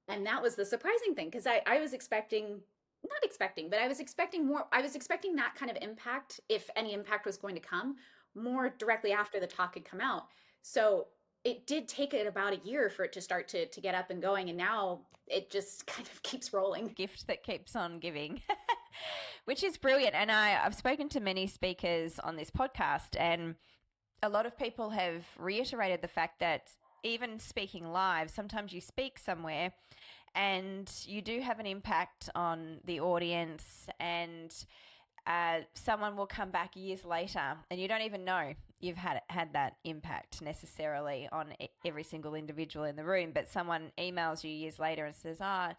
And that was the surprising thing, because I was expecting not expecting, but I was expecting more. I was expecting that kind of impact, if any impact was going to come, more directly after the talk had come out. So it did take it about a year for it to start to get up and going. And now it just kind of keeps rolling. Gift that keeps on giving, which is brilliant. And I've spoken to many speakers on this podcast, and a lot of people have reiterated the fact that even speaking live, sometimes you speak somewhere and you do have an impact on the audience, and someone will come back years later and you don't even know you've had that impact necessarily on every single individual in the room, but someone emails you years later and says, I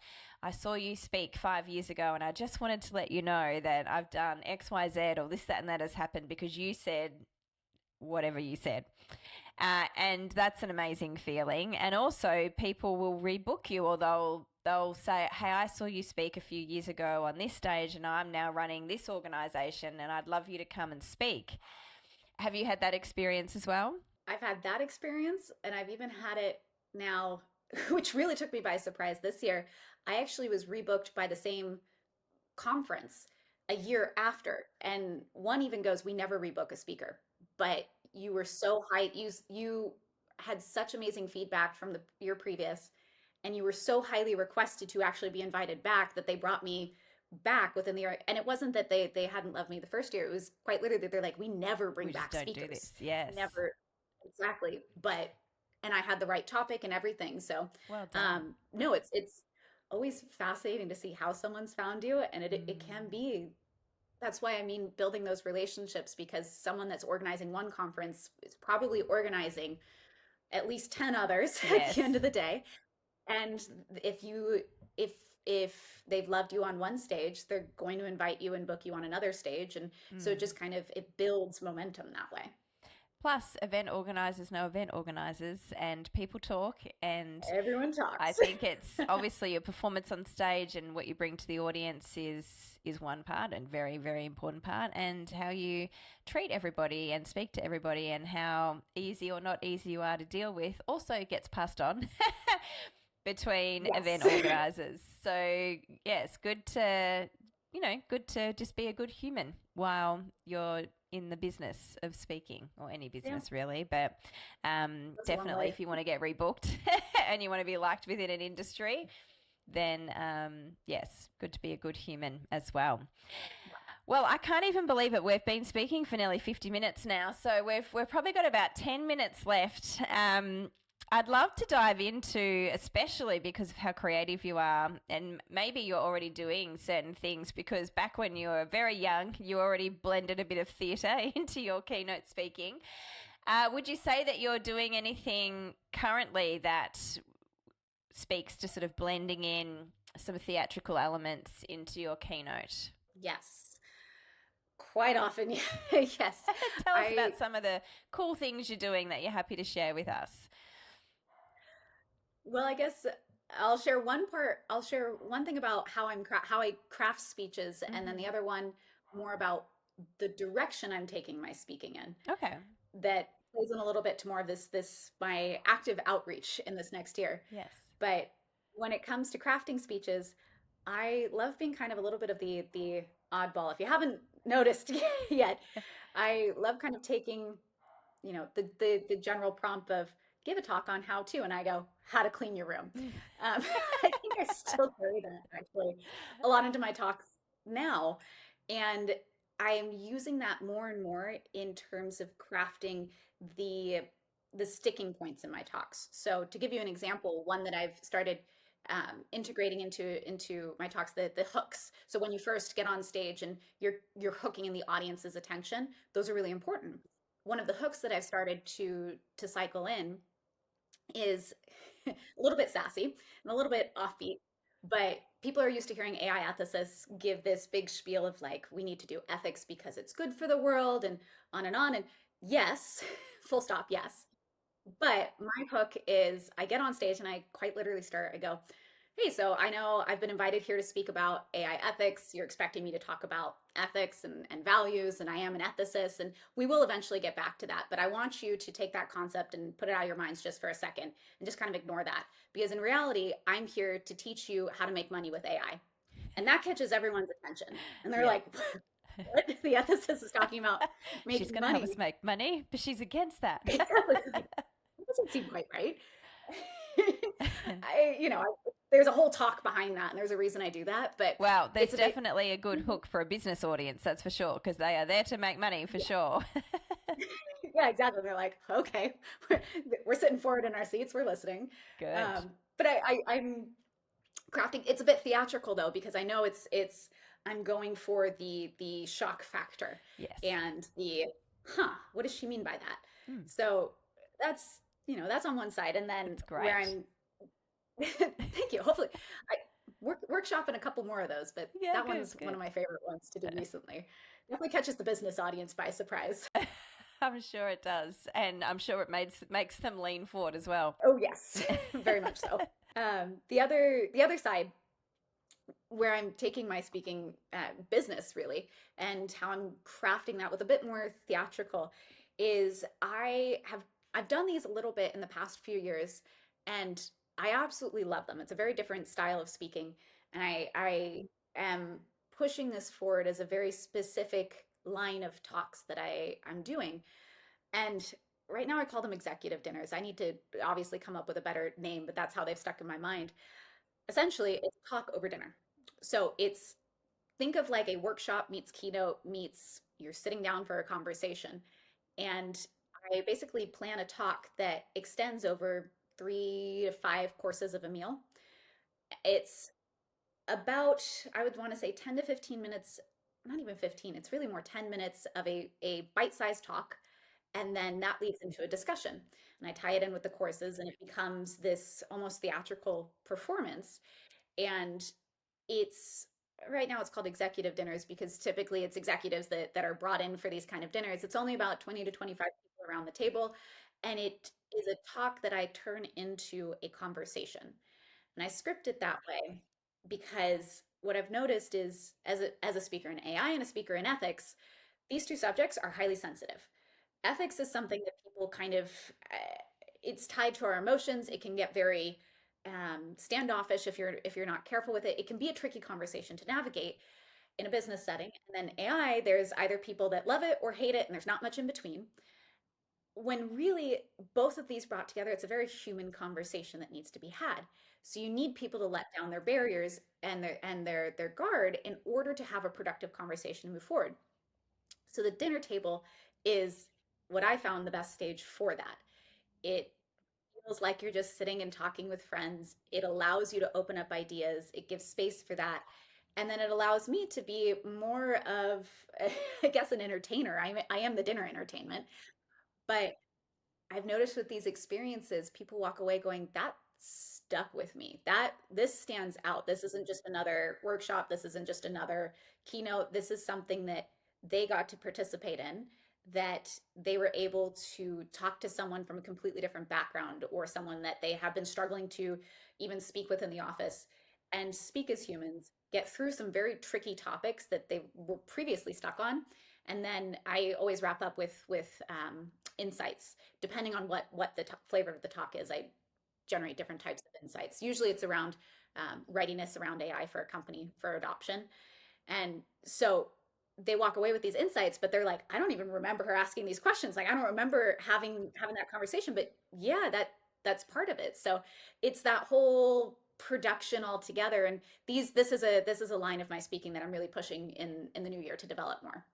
saw you speak 5 years ago and I just wanted to let you know that I've done X, Y, Z, or this, that, and that has happened because you said whatever you said. And that's an amazing feeling. And also people will rebook you, or they'll say, hey, I saw you speak a few years ago on this stage and I'm now running this organization and I'd love you to come and speak. Have you had that experience as well? I've had that experience, and I've even had it now, which really took me by surprise this year. I actually was rebooked by the same conference a year after. And one even goes, we never rebook a speaker, but you were so high. You had such amazing feedback from the year previous, and you were so highly requested to actually be invited back that they brought me back within the year. And it wasn't that they hadn't loved me the first year. It was quite literally that they're like, we never bring We back just don't speakers. do this. Yes. Never. Exactly. And I had the right topic and everything. So, Well done. no, it's always fascinating to see how someone's found you. And it can be, that's why I mean, building those relationships, because someone that's organizing one conference is probably organizing at least 10 others at the end of the day. And if they've loved you on one stage, they're going to invite you and book you on another stage. And so it just kind of, it builds momentum that way. Plus, event organizers know event organizers, and people talk, and everyone talks. I think it's obviously your performance on stage and what you bring to the audience is one part, and very, very important part, and how you treat everybody and speak to everybody and how easy or not easy you are to deal with also gets passed on between event organizers. So yes, good to just be a good human while you're in the business of speaking, or any business really. But definitely if you want to get rebooked and you want to be liked within an industry, then yes, good to be a good human as well. Well, I can't even believe it. We've been speaking for nearly 50 minutes now, so we've probably got about 10 minutes left. I'd love to dive into, especially because of how creative you are, and maybe you're already doing certain things, because back when you were very young, you already blended a bit of theatre into your keynote speaking. Would you say that you're doing anything currently that speaks to sort of blending in some theatrical elements into your keynote? Yes. Quite often, yes. Tell us about some of the cool things you're doing that you're happy to share with us. Well, I guess I'll share one thing about how I craft speeches, and then the other one more about the direction I'm taking my speaking in. Okay. That plays in a little bit to more of this my active outreach in this next year. Yes. But when it comes to crafting speeches, I love being kind of a little bit of the oddball. If you haven't noticed yet, I love kind of taking, the general prompt of give a talk on how to, and I go, how to clean your room. I think I still carry that actually a lot into my talks now. And I am using that more and more in terms of crafting the sticking points in my talks. So to give you an example, one that I've started integrating into my talks, the hooks. So when you first get on stage and you're hooking in the audience's attention, those are really important. One of the hooks that I've started to cycle in is a little bit sassy and a little bit offbeat, but people are used to hearing AI ethicists give this big spiel of like, we need to do ethics because it's good for the world, and on and on. And yes, full stop, yes. But my hook is I get on stage and I quite literally I go, hey, so I know I've been invited here to speak about AI ethics. You're expecting me to talk about ethics and values, and I am an ethicist, and we will eventually get back to that. But I want you to take that concept and put it out of your minds just for a second and just kind of ignore that. Because in reality, I'm here to teach you how to make money with AI. And that catches everyone's attention. And they're Yeah. like, what? The ethicist is talking about She's making going to help us money. make money, but she's against that. Exactly. Like, that doesn't seem quite right. There's a whole talk behind that, and there's a reason I do that, but Well, there's it's a bit, definitely a good hook for a business audience, that's for sure, because they are there to make money for sure. yeah, exactly. They're like, okay, we're sitting forward in our seats, we're listening. Good. But I'm crafting. It's a bit theatrical though, because I know I'm going for the shock factor Yes. and what does she mean by that? Mm. So that's on one side, and then That's great. where I'm thank you. Hopefully, I workshopping a couple more of those, but Yeah, that good, one's good. one of my favorite ones to do recently. Definitely catches the business audience by surprise. I'm sure it does. And I'm sure it makes them lean forward as well. Oh yes, very much so. The other side, where I'm taking my speaking business really, and how I'm crafting that with a bit more theatrical, is I've done these a little bit in the past few years, and I absolutely love them. It's a very different style of speaking, and I am pushing this forward as a very specific line of talks that I'm doing. And right now I call them executive dinners. I need to obviously come up with a better name, but that's how they've stuck in my mind. Essentially, it's talk over dinner. So it's think of like a workshop meets keynote meets you're sitting down for a conversation. And I basically plan a talk that extends over 3 to 5 courses of a meal. It's about, I would want to say 10 to 15 minutes, not even 15, it's really more 10 minutes of a bite-sized talk. And then that leads into a discussion. And I tie it in with the courses, and it becomes this almost theatrical performance. And it's right now it's called executive dinners because typically it's executives that are brought in for these kind of dinners. It's only about 20 to 25 people around the table, and it is a talk that I turn into a conversation. And I script it that way because what I've noticed is as a speaker in AI and a speaker in ethics, these two subjects are highly sensitive. Ethics is something that people kind of it's tied to our emotions. It can get very standoffish if you're not careful with it. It can be a tricky conversation to navigate in a business setting. And then AI, there's either people that love it or hate it, and there's not much in between. When really both of these brought together, it's a very human conversation that needs to be had. So you need people to let down their barriers and their guard in order to have a productive conversation and move forward. So the dinner table is what I found the best stage for that. It feels like you're just sitting and talking with friends. It allows you to open up ideas. It gives space for that. And then it allows me to be more of, I guess, an entertainer. I am the dinner entertainment. But I've noticed with these experiences, people walk away going, that stuck with me. This stands out. This isn't just another workshop. This isn't just another keynote. This is something that they got to participate in, that they were able to talk to someone from a completely different background or someone that they have been struggling to even speak with in the office and speak as humans, get through some very tricky topics that they were previously stuck on. And then I always wrap up with insights, depending on what the flavor of the talk is. I generate different types of insights. Usually it's around readiness around AI for a company for adoption. And so they walk away with these insights, but they're like, I don't even remember her asking these questions. Like, I don't remember having that conversation, but yeah, that's part of it. So it's that whole production altogether. And this is a line of my speaking that I'm really pushing in the new year to develop more.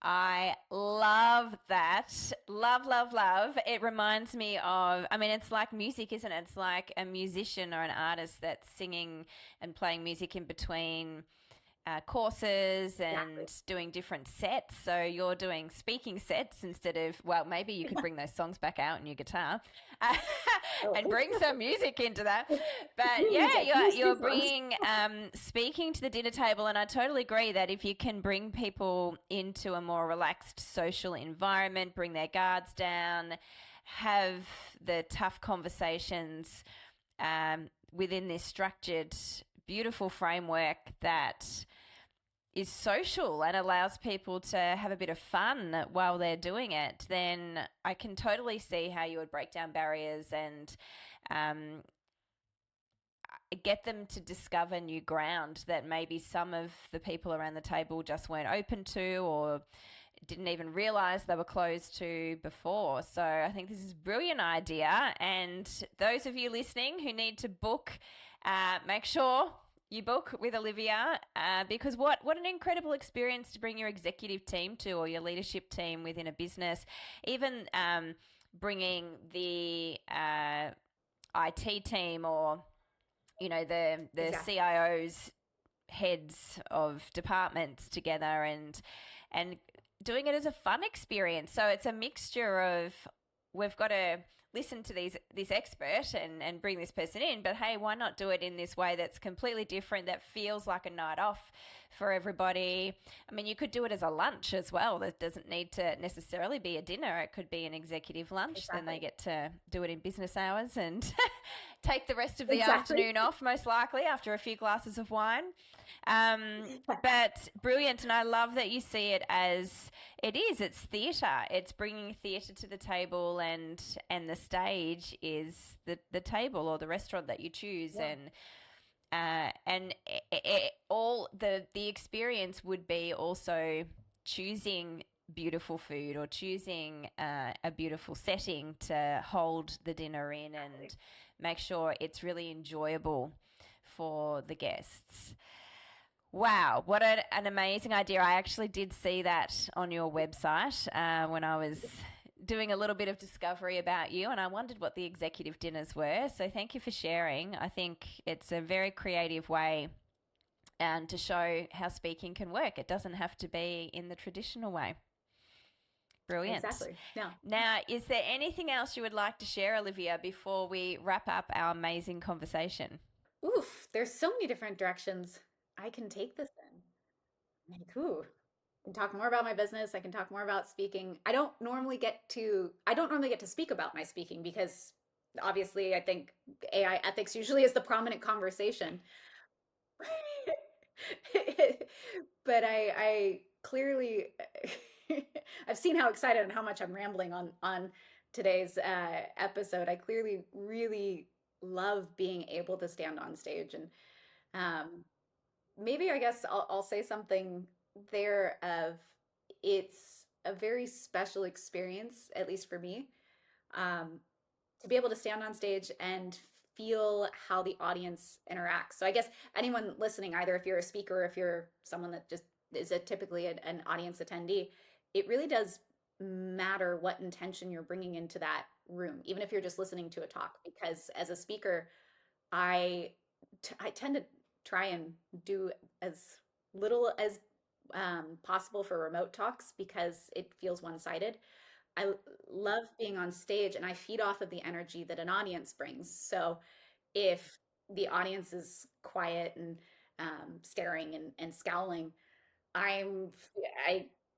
I love that. Love, love, love. It reminds me of, I mean, it's like music, isn't it? It's like a musician or an artist that's singing and playing music in between courses and Exactly. doing different sets. So you're doing speaking sets instead of, well, maybe you could bring those songs back out on your guitar and bring some music into that. But yeah, you're bringing speaking to the dinner table. And I totally agree that if you can bring people into a more relaxed social environment, bring their guards down, have the tough conversations within this structured, beautiful framework that is social and allows people to have a bit of fun while they're doing it, then I can totally see how you would break down barriers. And get them to discover new ground that maybe some of the people around the table just weren't open to or didn't even realize they were closed to before. So I think this is a brilliant idea. And those of you listening who need to book, make sure you book with Olivia, because what an incredible experience to bring your executive team to, or your leadership team within a business. Even bringing the IT team, or the Exactly. CIOs, heads of departments together, and doing it as a fun experience. So it's a mixture of, we've got to listen to this expert and bring this person in, but hey, why not do it in this way that's completely different, that feels like a night off for everybody? I mean, you could do it as a lunch as well. That doesn't need to necessarily be a dinner. It could be an executive lunch. Exactly. Then they get to do it in business hours and take the rest of the afternoon off, most likely, after a few glasses of wine. But brilliant. And I love that you see it as it's theatre. It's bringing theatre to the table, and the stage is the table or the restaurant that you choose. Yeah. And all the experience would be also choosing beautiful food, or choosing a beautiful setting to hold the dinner in, and make sure it's really enjoyable for the guests. Wow, what an amazing idea. I actually did see that on your website when I was doing a little bit of discovery about you, and I wondered what the executive dinners were. So thank you for sharing. I think it's a very creative way to show how speaking can work. It doesn't have to be in the traditional way. Brilliant. Exactly. Yeah. Now, is there anything else you would like to share, Olivia, before we wrap up our amazing conversation? Oof, there's so many different directions I can take this in. Like, I can talk more about my business. I can talk more about speaking. I don't normally get to speak about my speaking, because obviously I think AI ethics usually is the prominent conversation. But I clearly I've seen how excited and how much I'm rambling on today's episode. I clearly really love being able to stand on stage, and maybe I guess I'll say something there of, it's a very special experience, at least for me, to be able to stand on stage and feel how the audience interacts. So I guess anyone listening, either if you're a speaker or if you're someone that just is typically an audience attendee, it really does matter what intention you're bringing into that room, even if you're just listening to a talk. Because as a speaker, I tend to try and do as little as possible for remote talks, because it feels one-sided. I love being on stage, and I feed off of the energy that an audience brings. So if the audience is quiet and staring and scowling, I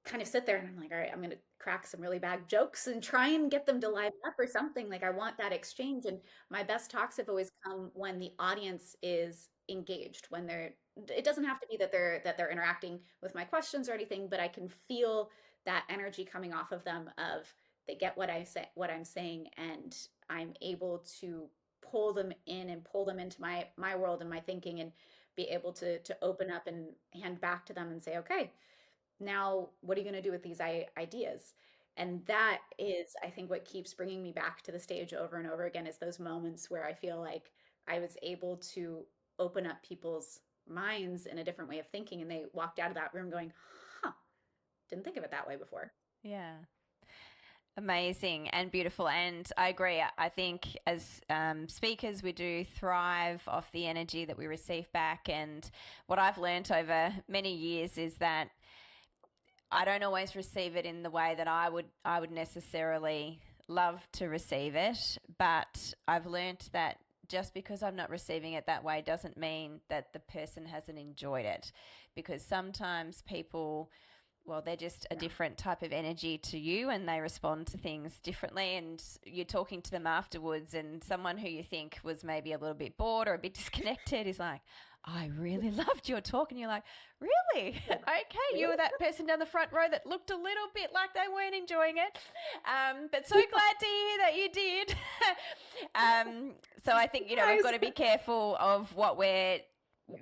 kind of sit there and I'm like, all right, I'm going to crack some really bad jokes and try and get them to liven up or something. Like, I want that exchange. And my best talks have always come when the audience is engaged, when it doesn't have to be that they're interacting with my questions or anything, but I can feel that energy coming off of them, of they get what I'm saying, and I'm able to pull them in and pull them into my world and my thinking, and be able to open up and hand back to them and say, okay, now what are you going to do with these ideas? And that is, I think, what keeps bringing me back to the stage over and over again, is those moments where I feel like I was able to open up people's minds in a different way of thinking, and they walked out of that room going, didn't think of it that way before. Yeah. Amazing and beautiful. And I agree. I think as speakers, we do thrive off the energy that we receive back. And what I've learned over many years is that I don't always receive it in the way that I would necessarily love to receive it. But I've learned that just because I'm not receiving it that way doesn't mean that the person hasn't enjoyed it. Because sometimes people, well, they're just a different type of energy to you, and they respond to things differently. And you're talking to them afterwards, and someone who you think was maybe a little bit bored or a bit disconnected is like, I really loved your talk. And you're like, really? Okay. You were that person down the front row that looked a little bit like they weren't enjoying it. But so glad to hear that you did. So I think, we've got to be careful of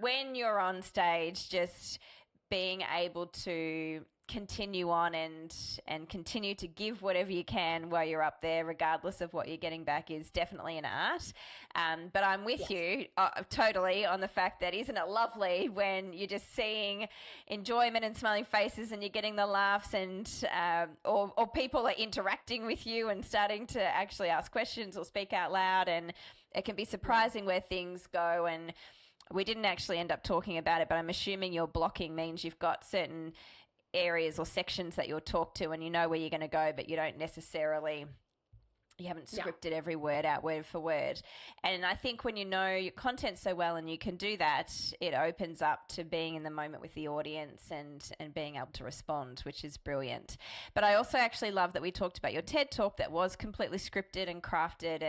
when you're on stage, just being able to continue on and continue to give whatever you can while you're up there, regardless of what you're getting back, is definitely an art. But I'm with you totally on the fact that isn't it lovely when you're just seeing enjoyment and smiling faces and you're getting the laughs and or people are interacting with you and starting to actually ask questions or speak out loud, and it can be surprising where things go. And we didn't actually end up talking about it, but I'm assuming your blocking means you've got certain areas or sections that you'll talk to and you know where you're going to go, but you haven't scripted every word out word for word. And I think when you know your content so well and you can do that, it opens up to being in the moment with the audience and being able to respond, which is brilliant. But I also actually love that we talked about your TED Talk that was completely scripted and crafted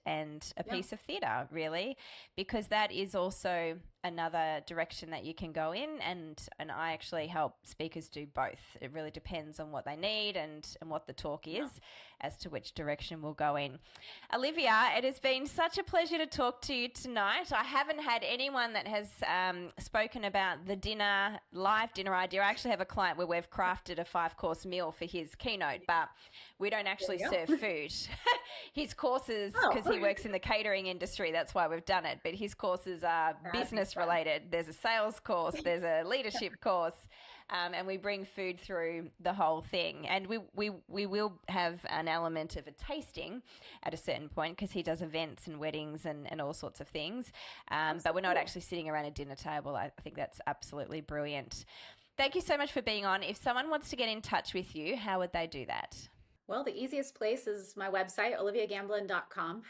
and a piece of theatre, really, because that is also another direction that you can go in, and I actually help speakers do both. It really depends on what they need and what the talk is as to which direction we'll go in. Olivia, it has been such a pleasure to talk to you tonight. I haven't had anyone that has spoken about the live dinner idea. I actually have a client where we've crafted a 5-course meal for his keynote, but we don't actually serve food. His courses, because he works in the catering industry, that's why we've done it, but his courses are business related. There's a sales course, there's a leadership course, and we bring food through the whole thing. And we will have an element of a tasting at a certain point, because he does events and weddings and all sorts of things, but we're not actually sitting around a dinner table. I think that's absolutely brilliant. Thank you so much for being on. If someone wants to get in touch with you, how would they do that? Well, the easiest place is my website, oliviagambelin.com.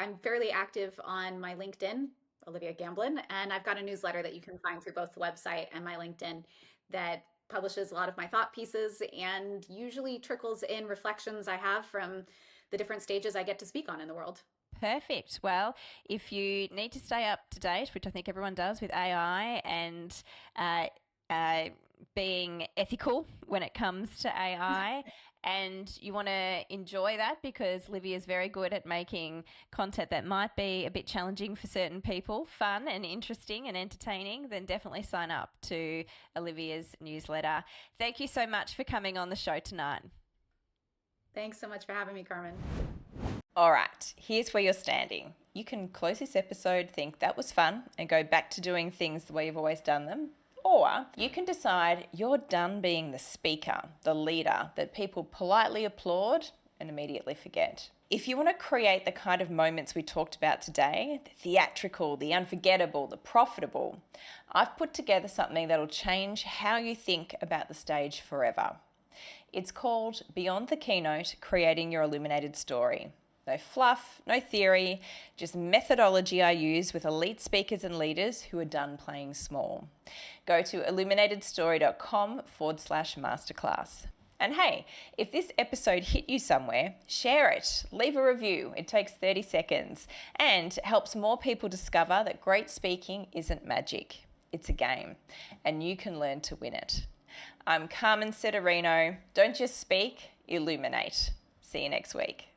I'm fairly active on my LinkedIn, Olivia Gambelin, and I've got a newsletter that you can find through both the website and my LinkedIn that publishes a lot of my thought pieces and usually trickles in reflections I have from the different stages I get to speak on in the world. Perfect. Well, if you need to stay up to date, which I think everyone does with AI and being ethical when it comes to AI, and you want to enjoy that because Livia is very good at making content that might be a bit challenging for certain people, fun and interesting and entertaining, then definitely sign up to Olivia's newsletter. Thank you so much for coming on the show tonight. Thanks so much for having me, Carmen. All right, here's where you're standing. You can close this episode, think that was fun, and go back to doing things the way you've always done them. Or you can decide you're done being the speaker, the leader that people politely applaud and immediately forget. If you want to create the kind of moments we talked about today, the theatrical, the unforgettable, the profitable, I've put together something that'll change how you think about the stage forever. It's called Beyond the Keynote, Creating Your Illuminated Story. No fluff, no theory, just methodology I use with elite speakers and leaders who are done playing small. Go to illuminatedstory.com/masterclass. And hey, if this episode hit you somewhere, share it, leave a review. It takes 30 seconds and helps more people discover that great speaking isn't magic. It's a game, and you can learn to win it. I'm Carmen Sederino. Don't just speak, illuminate. See you next week.